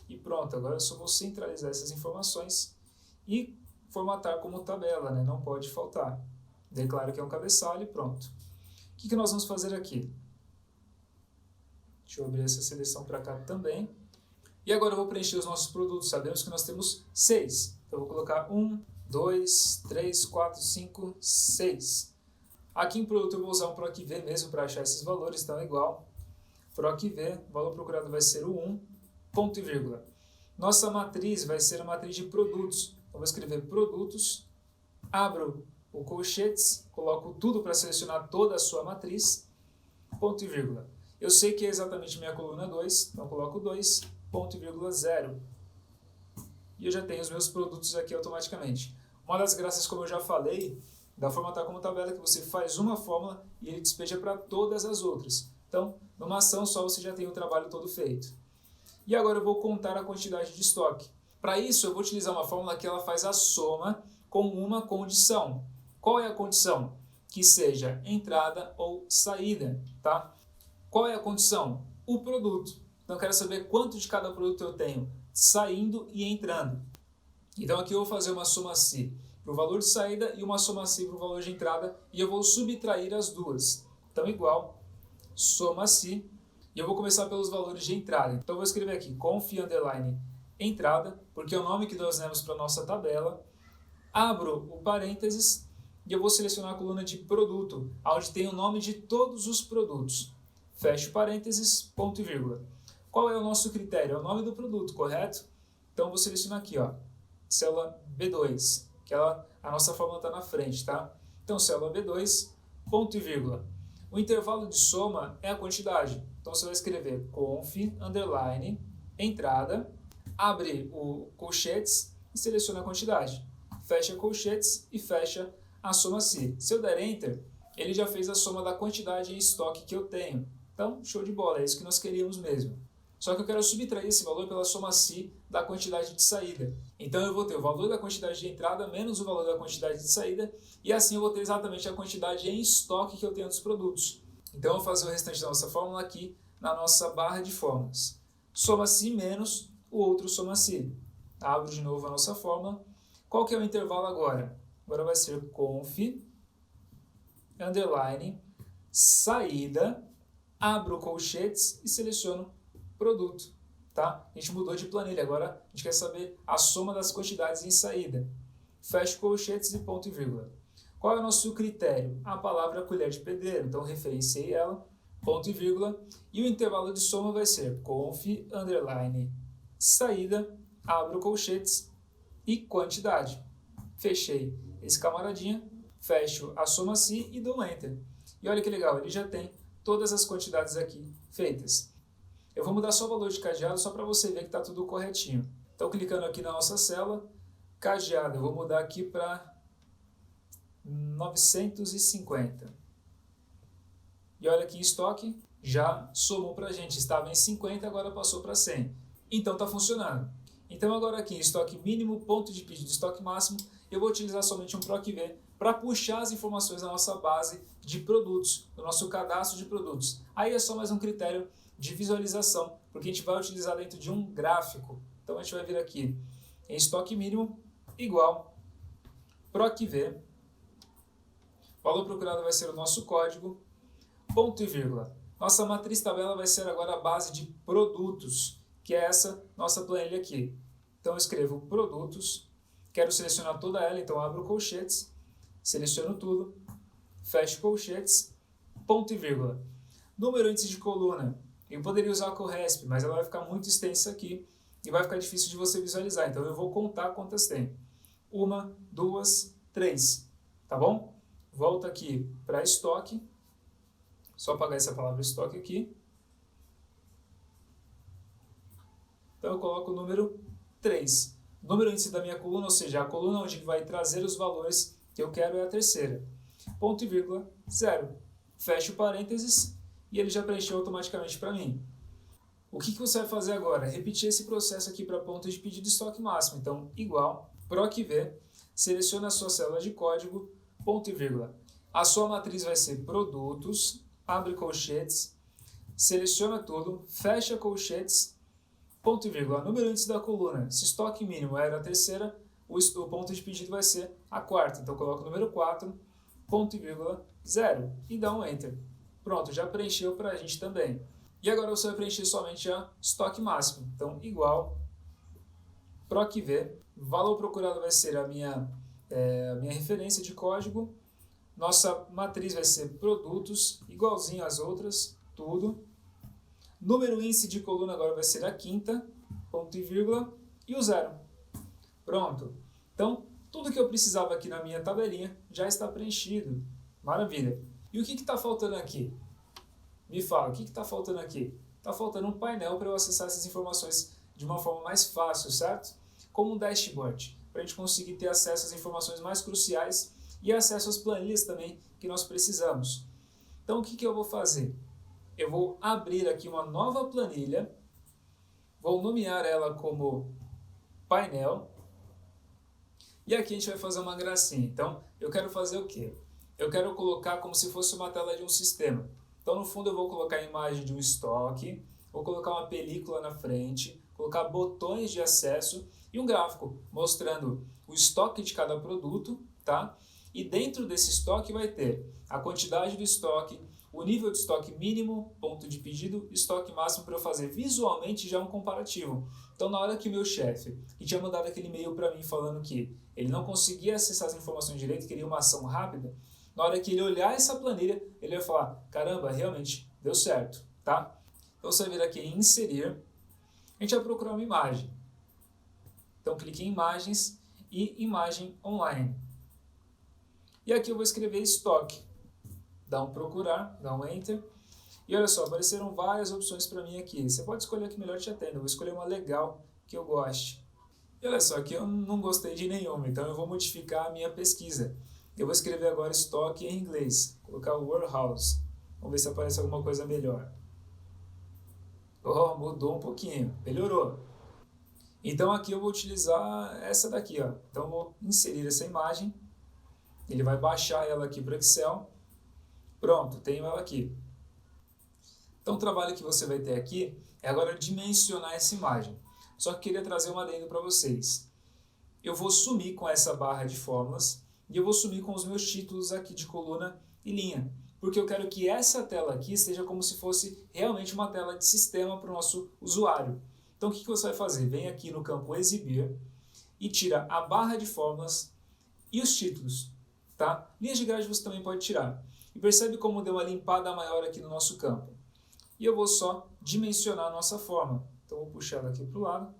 E pronto, agora eu só vou centralizar essas informações e formatar como tabela, né? Não pode faltar. Declaro que é um cabeçalho e pronto. O que nós vamos fazer aqui? Deixa eu abrir essa seleção para cá também. E agora eu vou preencher os nossos produtos. Sabemos que nós temos 6. Então eu vou colocar 1, 2, 3, 4, 5, 6. Aqui em produto eu vou usar um PROC V mesmo para achar esses valores, então é igual. PROC V, o valor procurado vai ser o 1, ponto e vírgula. Nossa matriz vai ser a matriz de produtos. Então vou escrever produtos, abro o colchetes, coloco tudo para selecionar toda a sua matriz, ponto e vírgula. Eu sei que é exatamente minha coluna 2, então coloco 2, ponto e vírgula 0. E eu já tenho os meus produtos aqui automaticamente. Uma das graças, como eu já falei, da formatar como tabela é que você faz uma fórmula e ele despeja para todas as outras. Então, numa ação só você já tem o trabalho todo feito. E agora eu vou contar a quantidade de estoque. Para isso, eu vou utilizar uma fórmula que ela faz a soma com uma condição. Qual é a condição? Que seja entrada ou saída, tá? Qual é a condição? O produto. Então eu quero saber quanto de cada produto eu tenho saindo e entrando. Então aqui eu vou fazer uma soma-se para o valor de saída e uma soma-se para o valor de entrada e eu vou subtrair as duas. Então igual, soma-se, e eu vou começar pelos valores de entrada. Então eu vou escrever aqui conf underline entrada, porque é o nome que nós demos para a nossa tabela. Abro o parênteses e eu vou selecionar a coluna de produto, onde tem o nome de todos os produtos. Fecho parênteses, ponto e vírgula. Qual é o nosso critério? É o nome do produto, correto? Então vou selecionar aqui, ó, célula B2, que a nossa fórmula está na frente, tá? Então célula B2, ponto e vírgula. O intervalo de soma é a quantidade. Então você vai escrever conf underline entrada, abre o colchetes e seleciona a quantidade. Fecha colchetes e fecha a soma-se. Se eu der Enter, ele já fez a soma da quantidade em estoque que eu tenho. Então, show de bola, é isso que nós queríamos mesmo. Só que eu quero subtrair esse valor pela soma-se da quantidade de saída. Então eu vou ter o valor da quantidade de entrada menos o valor da quantidade de saída, e assim eu vou ter exatamente a quantidade em estoque que eu tenho dos produtos. Então eu vou fazer o restante da nossa fórmula aqui na nossa barra de fórmulas. Soma-se menos o outro soma-se. Abro de novo a nossa fórmula. Qual que é o intervalo agora? Agora vai ser conf underline saída, abro colchetes e seleciono produto, tá? A gente mudou de planilha, agora a gente quer saber a soma das quantidades em saída. Fecho colchetes e ponto e vírgula. Qual é o nosso critério? A palavra colher de pedreiro, então referenciei ela, ponto e vírgula, e o intervalo de soma vai ser conf, underline, saída, abro colchetes e quantidade. Fechei esse camaradinha, fecho a soma si e dou um Enter. E olha que legal, ele já tem todas as quantidades aqui feitas. Eu vou mudar só o valor de cadeado só para você ver que está tudo corretinho. Então, clicando aqui na nossa célula, cadeado, eu vou mudar aqui para 950. E olha aqui em estoque, já somou para a gente, estava em 50, agora passou para 100. Então está funcionando. Então agora aqui em estoque mínimo, ponto de pedido, estoque máximo, eu vou utilizar somente um PROC-V para puxar as informações da nossa base de produtos, do nosso cadastro de produtos. Aí é só mais um critério de visualização, porque a gente vai utilizar dentro de um gráfico. Então a gente vai vir aqui em estoque mínimo igual PROC-V, valor procurado vai ser o nosso código, ponto e vírgula. Nossa matriz tabela vai ser agora a base de produtos, que é essa nossa planilha aqui. Então eu escrevo produtos, quero selecionar toda ela, então abro colchetes, seleciono tudo, fecho colchetes, ponto e vírgula. Número índice de coluna, eu poderia usar a CORRESP, mas ela vai ficar muito extensa aqui e vai ficar difícil de você visualizar, então eu vou contar quantas tem. 1, 2, 3, tá bom? Volto aqui para estoque, só apagar essa palavra estoque aqui. Então eu coloco o número 3. O número índice da minha coluna, ou seja, a coluna onde vai trazer os valores que eu quero é a terceira. Ponto e vírgula, 0. Fecho parênteses e ele já preencheu automaticamente para mim. O que você vai fazer agora? Repetir esse processo aqui para ponto de pedido de estoque máximo. Então, igual, PROC-V, seleciona a sua célula de código, ponto e vírgula. A sua matriz vai ser produtos, abre colchetes, seleciona tudo, fecha colchetes, ponto e vírgula. Número índice da coluna, se estoque mínimo era a terceira, o ponto de pedido vai ser a quarta. Então, coloco o número 4, ponto e vírgula, 0 e dá um Enter. Pronto, já preencheu para a gente também. E agora você vai preencher somente a estoque máximo. Então, igual, PROC-V, valor procurado vai ser a minha referência de código, nossa matriz vai ser produtos, igualzinho às outras, tudo. Número índice de coluna agora vai ser a quinta, ponto e vírgula, e o 0. Pronto. Então, tudo que eu precisava aqui na minha tabelinha já está preenchido. Maravilha. E o que está faltando aqui? Me fala, o que está faltando aqui? Está faltando um painel para eu acessar essas informações de uma forma mais fácil, certo? Como um dashboard, para a gente conseguir ter acesso às informações mais cruciais e acesso às planilhas também que nós precisamos. Então, o que eu vou fazer? Eu vou abrir aqui uma nova planilha, vou nomear ela como painel, e aqui a gente vai fazer uma gracinha. Então, eu quero fazer o quê? Eu quero colocar como se fosse uma tela de um sistema. Então, no fundo, eu vou colocar a imagem de um estoque, vou colocar uma película na frente, colocar botões de acesso e um gráfico mostrando o estoque de cada produto, tá? E dentro desse estoque vai ter a quantidade do estoque, o nível de estoque mínimo, ponto de pedido, estoque máximo para eu fazer visualmente já um comparativo. Então, na hora que o meu chefe, que tinha mandado aquele e-mail para mim falando que ele não conseguia acessar as informações direito, queria uma ação rápida, na hora que ele olhar essa planilha, ele vai falar, caramba, realmente deu certo, tá? Então, você vai vir aqui em inserir, a gente vai procurar uma imagem. Então, clique em imagens e imagem online. E aqui eu vou escrever estoque. Dá um procurar, dá um enter. E olha só, apareceram várias opções para mim aqui. Você pode escolher a que melhor te atenda. Eu vou escolher uma legal que eu goste. E olha só, aqui eu não gostei de nenhuma, então eu vou modificar a minha pesquisa. Eu vou escrever agora estoque em inglês. Colocar warehouse. Vamos ver se aparece alguma coisa melhor. Oh, mudou um pouquinho. Melhorou. Então aqui eu vou utilizar essa daqui, ó. Então eu vou inserir essa imagem. Ele vai baixar ela aqui para o Excel. Pronto, tenho ela aqui. Então o trabalho que você vai ter aqui é agora dimensionar essa imagem. Só que eu queria trazer um adendo para vocês. Eu vou sumir com essa barra de fórmulas e eu vou sumir com os meus títulos aqui de coluna e linha. Porque eu quero que essa tela aqui seja como se fosse realmente uma tela de sistema para o nosso usuário. Então o que você vai fazer? Vem aqui no campo exibir e tira a barra de fórmulas e os títulos. tá? Linhas de grade você também pode tirar. E percebe como deu uma limpada maior aqui no nosso campo. E eu vou só dimensionar a nossa forma. Então, vou puxar ela aqui para o lado.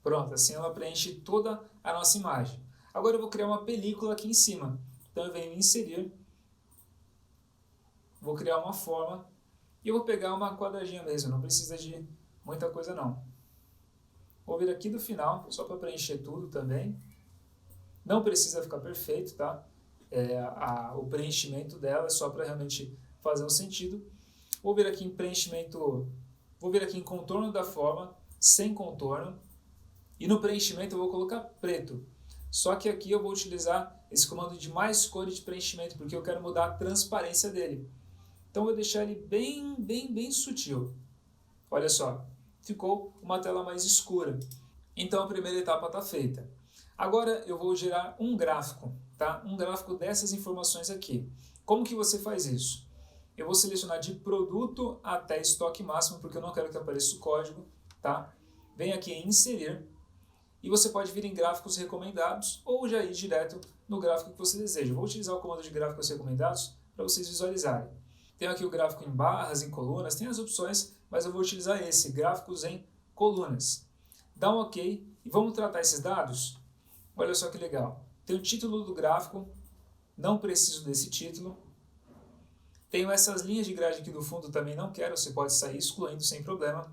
Pronto, assim ela preenche toda a nossa imagem. Agora eu vou criar uma película aqui em cima. Então eu venho em inserir, vou criar uma forma e eu vou pegar uma quadradinha mesmo, não precisa de muita coisa não. Vou vir aqui do final, só para preencher tudo também. Não precisa ficar perfeito, tá? O preenchimento dela é só para realmente fazer um sentido. Vou vir aqui em preenchimento, vou vir aqui em contorno da forma, sem contorno. E no preenchimento eu vou colocar preto. Só que aqui eu vou utilizar esse comando de mais cores de preenchimento, porque eu quero mudar a transparência dele. Então eu vou deixar ele bem sutil. Olha só, ficou uma tela mais escura. Então a primeira etapa está feita. Agora eu vou gerar um gráfico, tá? Um gráfico dessas informações aqui. Como que você faz isso? Eu vou selecionar de produto até estoque máximo, porque eu não quero que apareça o código, tá? Venho aqui em inserir. E você pode vir em gráficos recomendados ou já ir direto no gráfico que você deseja. Eu vou utilizar o comando de gráficos recomendados para vocês visualizarem. Tenho aqui o gráfico em barras, em colunas, tem as opções, mas eu vou utilizar esse, gráficos em colunas. Dá um OK e vamos tratar esses dados? Olha só que legal. Tem o título do gráfico, não preciso desse título. Tenho essas linhas de grade aqui do fundo, também não quero, você pode sair excluindo sem problema.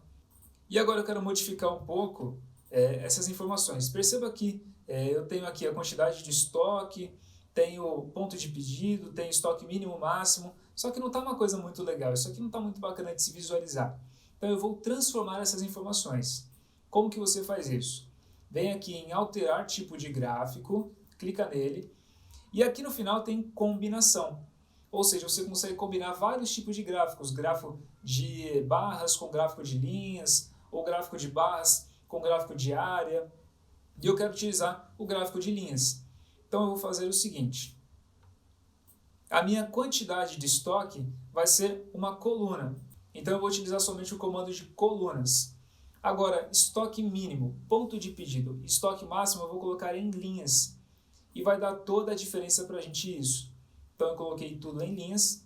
E agora eu quero modificar um pouco essas informações. Perceba que eu tenho aqui a quantidade de estoque, tenho ponto de pedido, tenho estoque mínimo máximo, só que não está uma coisa muito legal, isso aqui não está muito bacana de se visualizar. Então eu vou transformar essas informações. Como que você faz isso? Vem aqui em alterar tipo de gráfico, clica nele, e aqui no final tem combinação. Ou seja, você consegue combinar vários tipos de gráficos, gráfico de barras com gráfico de linhas, ou gráfico de barras com gráfico de área, e eu quero utilizar o gráfico de linhas. Então eu vou fazer o seguinte, a minha quantidade de estoque vai ser uma coluna, então eu vou utilizar somente o comando de colunas. Agora, estoque mínimo, ponto de pedido, estoque máximo eu vou colocar em linhas, e vai dar toda a diferença para a gente isso. Então eu coloquei tudo em linhas,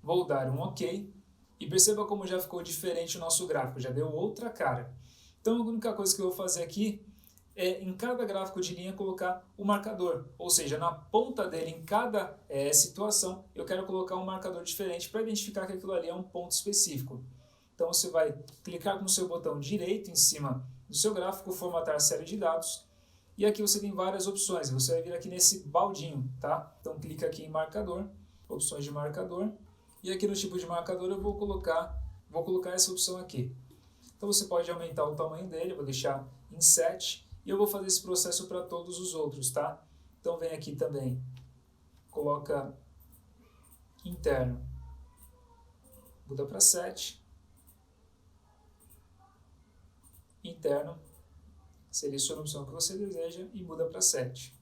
vou dar um OK, e perceba como já ficou diferente o nosso gráfico, já deu outra cara. Então a única coisa que eu vou fazer aqui é em cada gráfico de linha colocar o marcador, ou seja, na ponta dele, em cada situação, eu quero colocar um marcador diferente para identificar que aquilo ali é um ponto específico. Então você vai clicar com o seu botão direito em cima do seu gráfico, formatar série de dados, e aqui você tem várias opções, você vai vir aqui nesse baldinho, tá? Então clica aqui em marcador, opções de marcador, e aqui no tipo de marcador eu vou colocar essa opção aqui. Então você pode aumentar o tamanho dele, vou deixar em 7, e eu vou fazer esse processo para todos os outros, tá? Então vem aqui também, coloca interno, muda para 7, interno, seleciona a opção que você deseja e muda para 7.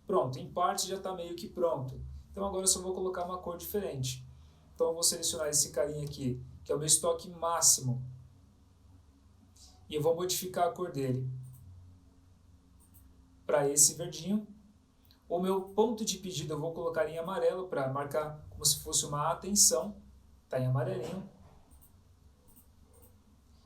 Pronto, em parte já está meio que pronto. Então agora eu só vou colocar uma cor diferente. Então eu vou selecionar esse carinha aqui, que é o meu estoque máximo. E eu vou modificar a cor dele para esse verdinho. O meu ponto de pedido eu vou colocar em amarelo para marcar como se fosse uma atenção. Está em amarelinho.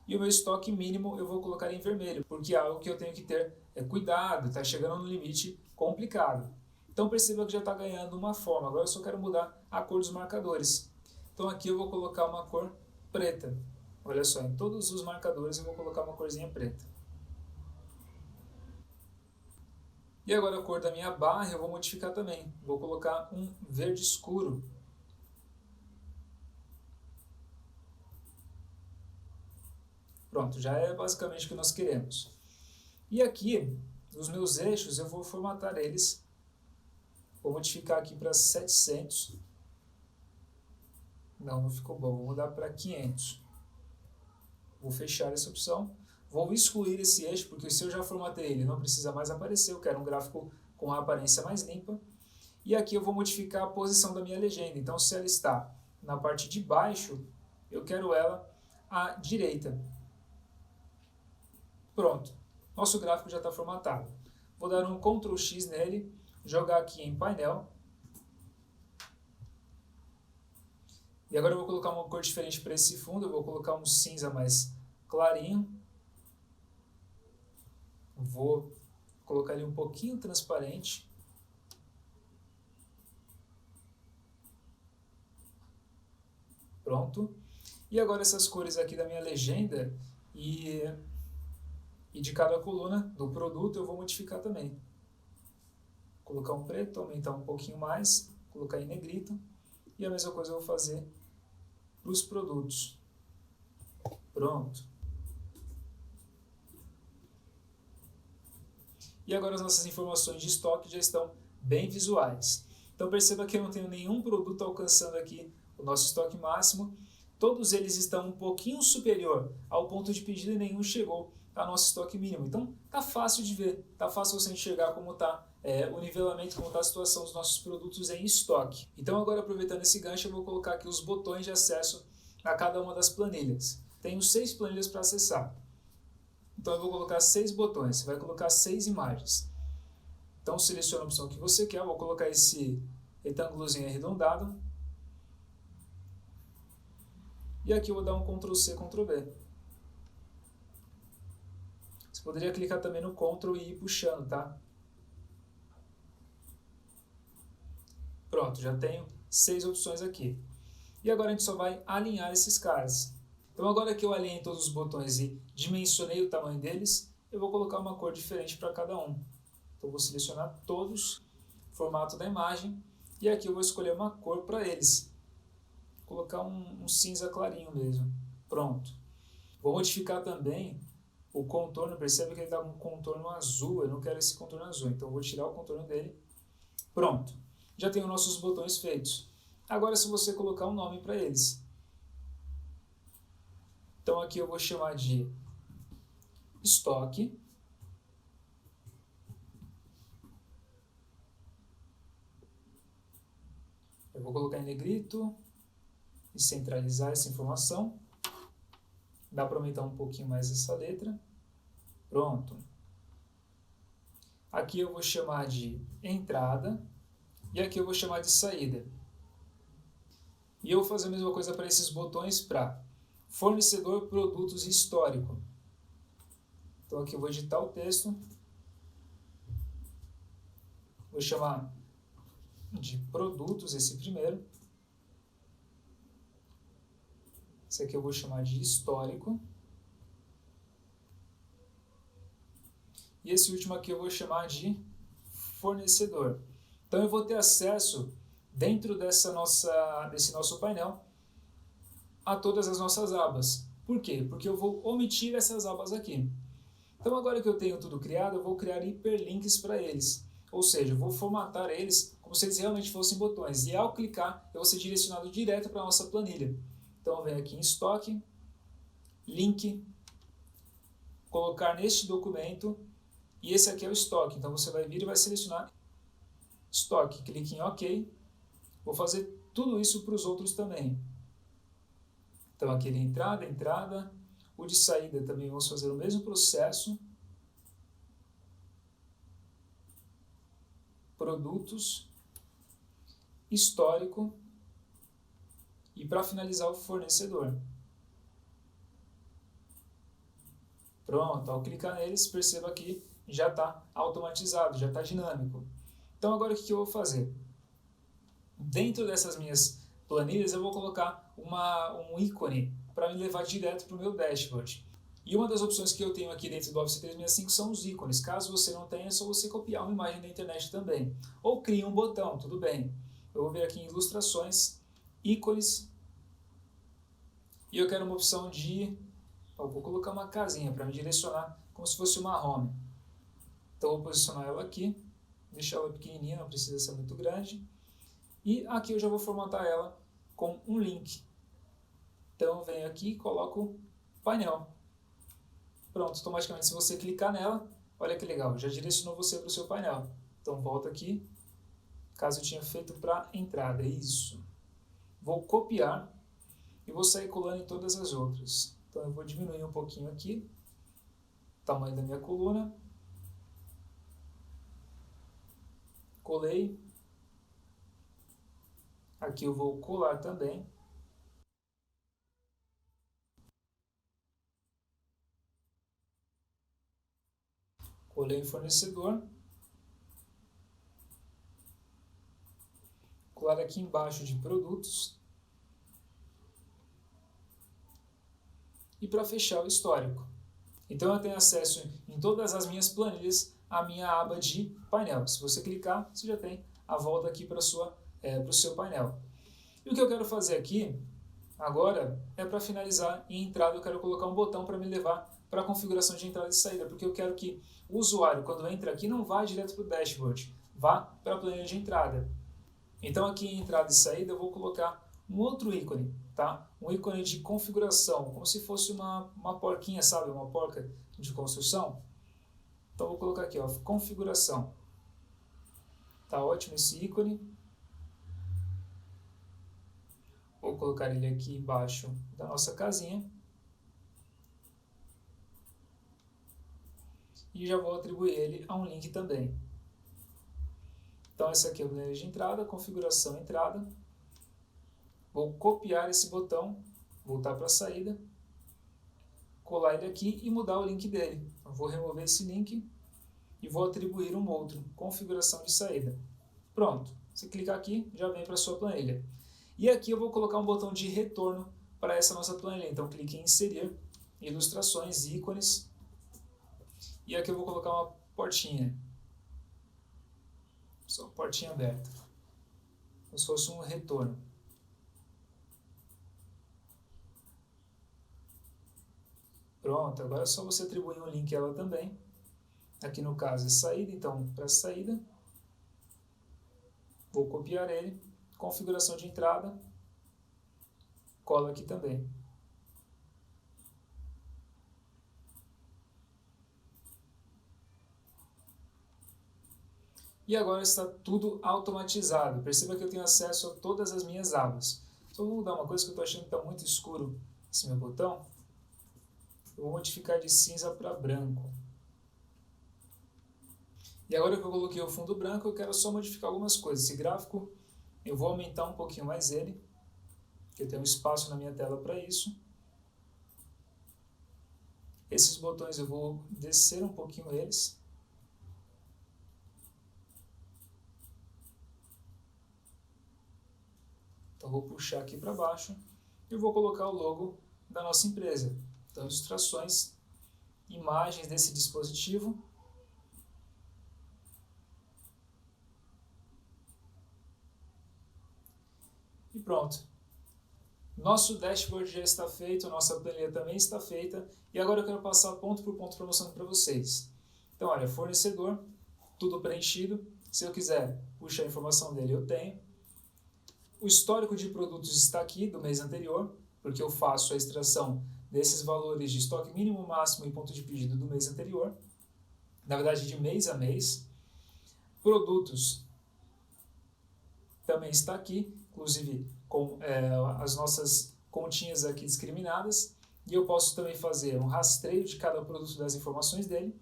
E o meu estoque mínimo eu vou colocar em vermelho, porque é algo que eu tenho que ter cuidado, está chegando no limite complicado. Então perceba que já está ganhando uma forma, agora eu só quero mudar a cor dos marcadores. Então aqui eu vou colocar uma cor preta. Olha só, em todos os marcadores eu vou colocar uma corzinha preta. E agora a cor da minha barra eu vou modificar também. Vou colocar um verde escuro. Pronto, já é basicamente o que nós queremos. E aqui, os meus eixos, eu vou formatar eles. Vou modificar aqui para 700. Não ficou bom, vou mudar para 500. Vou fechar essa opção. Vou excluir esse eixo, porque se eu já formatei ele, não precisa mais aparecer. Eu quero um gráfico com a aparência mais limpa. E aqui eu vou modificar a posição da minha legenda. Então, se ela está na parte de baixo, eu quero ela à direita. Pronto. Nosso gráfico já está formatado. Vou dar um Ctrl X nele, jogar aqui em painel. E agora eu vou colocar uma cor diferente para esse fundo, eu vou colocar um cinza mais clarinho. Vou colocar ele um pouquinho transparente. Pronto. E agora essas cores aqui da minha legenda e de cada coluna do produto eu vou modificar também. Vou colocar um preto, aumentar um pouquinho mais, colocar em negrito. E a mesma coisa eu vou fazer para os produtos. Pronto. E agora as nossas informações de estoque já estão bem visuais. Então perceba que eu não tenho nenhum produto alcançando aqui o nosso estoque máximo. Todos eles estão um pouquinho superior ao ponto de pedido e nenhum chegou ao nosso estoque mínimo. Então tá fácil de ver, tá fácil você enxergar como está o nivelamento, como está a situação dos nossos produtos em estoque. Então agora, aproveitando esse gancho, eu vou colocar aqui os botões de acesso a cada uma das planilhas. Tenho 6 planilhas para acessar. Então eu vou colocar 6 botões, você vai colocar 6 imagens. Então seleciona a opção que você quer, eu vou colocar esse retângulozinho arredondado. E aqui eu vou dar um Ctrl C, Ctrl V. Você poderia clicar também no Ctrl e ir puxando, tá? Pronto, já tenho 6 opções aqui. E agora a gente só vai alinhar esses caras. Então agora que eu alinhei todos os botões e dimensionei o tamanho deles, eu vou colocar uma cor diferente para cada um. Então eu vou selecionar todos, formato da imagem, e aqui eu vou escolher uma cor para eles. Vou colocar um cinza clarinho mesmo. Pronto. Vou modificar também o contorno, percebe que ele está com um contorno azul, eu não quero esse contorno azul, então eu vou tirar o contorno dele. Pronto. Já tenho nossos botões feitos. Agora é só você colocar um nome para eles. Então aqui eu vou chamar de estoque. Eu vou colocar em negrito e centralizar essa informação. Dá para aumentar um pouquinho mais essa letra. Pronto. Aqui eu vou chamar de entrada e aqui eu vou chamar de saída. E eu vou fazer a mesma coisa para esses botões para fornecedor, produtos e histórico. Então aqui eu vou editar o texto. Vou chamar de produtos esse primeiro. Esse aqui eu vou chamar de histórico. E esse último aqui eu vou chamar de fornecedor. Então eu vou ter acesso dentro desse nosso painel a todas as nossas abas. Por quê? Porque eu vou omitir essas abas aqui. Então agora que eu tenho tudo criado, eu vou criar hiperlinks para eles. Ou seja, eu vou formatar eles como se eles realmente fossem botões. E ao clicar, eu vou ser direcionado direto para a nossa planilha. Então eu venho aqui em estoque, link, colocar neste documento, e esse aqui é o estoque. Então você vai vir e vai selecionar estoque, clique em OK. Vou fazer tudo isso para os outros também. Então aqui de entrada, o de saída também vamos fazer o mesmo processo. Produtos, histórico e para finalizar o fornecedor. Pronto, ao clicar neles, perceba que já está automatizado, já está dinâmico. Então agora o que eu vou fazer? Dentro dessas minhas planilhas eu vou colocar um ícone para me levar direto para o meu dashboard. E uma das opções que eu tenho aqui dentro do Office 365 são os ícones. Caso você não tenha, é só você copiar uma imagem da internet também. Ou crie um botão, tudo bem. Eu vou vir aqui em ilustrações, ícones, e eu quero uma opção de... Eu vou colocar uma casinha para me direcionar como se fosse uma home. Então eu vou posicionar ela aqui, deixar ela pequenininha, não precisa ser muito grande. E aqui eu já vou formatar ela com um link. Então eu venho aqui e coloco painel. Pronto, automaticamente se você clicar nela, olha que legal, já direcionou você para o seu painel. Então volta aqui, caso eu tinha feito para entrada, isso. Vou copiar e vou sair colando em todas as outras. Então eu vou diminuir um pouquinho aqui. tamanho da minha coluna, colei, aqui eu vou colar também, colei em fornecedor, colar aqui embaixo de produtos, e para fechar o histórico. Então eu tenho acesso em todas as minhas planilhas à minha aba de painel. Se você clicar, você já tem a volta aqui para o seu painel. E o que eu quero fazer aqui agora é para finalizar em entrada. Eu quero colocar um botão para me levar para a configuração de entrada e saída, porque eu quero que o usuário, quando entra aqui, não vá direto para o dashboard, vá para a planilha de entrada. Então aqui em entrada e saída eu vou colocar um outro ícone, tá? Um ícone de configuração, como se fosse uma porquinha, sabe? Uma porca de construção. Então vou colocar aqui, ó, configuração. Tá ótimo esse ícone. Vou colocar ele aqui embaixo da nossa casinha. E já vou atribuir ele a um link também. Então essa aqui é a planilha de entrada, configuração entrada. Vou copiar esse botão, voltar para a saída, colar ele aqui e mudar o link dele. Eu vou remover esse link e vou atribuir um outro, configuração de saída. Pronto, se clicar aqui, já vem para a sua planilha. E aqui eu vou colocar um botão de retorno para essa nossa planilha. Então clique em inserir, ilustrações, ícones. E aqui eu vou colocar uma portinha. Só portinha aberta. Como se fosse um retorno. Pronto, agora é só você atribuir um link a ela também. Aqui no caso é saída, então para saída. Vou copiar ele. Configuração de entrada. Colo aqui também. E agora está tudo automatizado. Perceba que eu tenho acesso a todas as minhas abas. Só vou mudar uma coisa que eu estou achando que está muito escuro esse meu botão. Eu vou modificar de cinza para branco. E agora que eu coloquei o fundo branco, eu quero só modificar algumas coisas. Esse gráfico, eu vou aumentar um pouquinho mais ele, porque eu tenho espaço na minha tela para isso. Esses botões eu vou descer um pouquinho eles. Então vou puxar aqui para baixo e vou colocar o logo da nossa empresa. Então ilustrações, imagens desse dispositivo. E pronto. Nosso dashboard já está feito, nossa planilha também está feita. E agora eu quero passar ponto por ponto para mostrando para vocês. Então olha, fornecedor, tudo preenchido. Se eu quiser puxar a informação dele, eu tenho. O histórico de produtos está aqui do mês anterior, porque eu faço a extração desses valores de estoque mínimo, máximo e ponto de pedido do mês anterior. Na verdade, de mês a mês. Produtos também está aqui, inclusive com as nossas continhas aqui discriminadas. E eu posso também fazer um rastreio de cada produto das informações dele.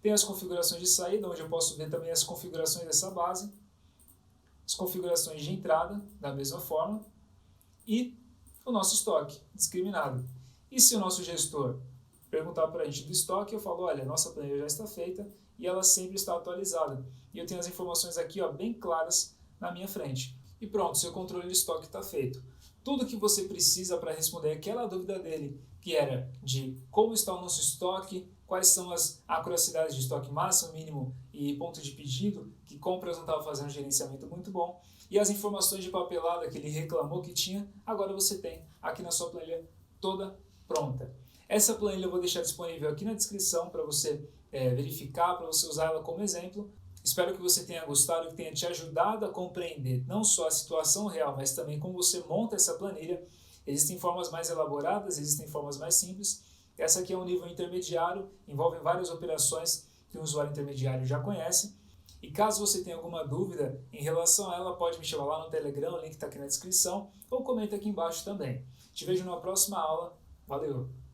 Tem as configurações de saída, onde eu posso ver também as configurações dessa base. As configurações de entrada, da mesma forma, e o nosso estoque discriminado. E se o nosso gestor perguntar para a gente do estoque, eu falo, olha, nossa planilha já está feita e ela sempre está atualizada. E eu tenho as informações aqui, ó, bem claras na minha frente. E pronto, seu controle de estoque está feito. Tudo que você precisa para responder aquela dúvida dele, que era de como está o nosso estoque, quais são as acuracidades de estoque máximo, mínimo e ponto de pedido, que compras não estava fazendo um gerenciamento muito bom, e as informações de papelada que ele reclamou que tinha, agora você tem aqui na sua planilha toda pronta. Essa planilha eu vou deixar disponível aqui na descrição para você verificar, para você usar ela como exemplo. Espero que você tenha gostado, que tenha te ajudado a compreender não só a situação real, mas também como você monta essa planilha. Existem formas mais elaboradas, existem formas mais simples. Essa aqui é um nível intermediário, envolve várias operações que o usuário intermediário já conhece. E caso você tenha alguma dúvida em relação a ela, pode me chamar lá no Telegram, o link está aqui na descrição, ou comenta aqui embaixo também. Te vejo na próxima aula. Valeu!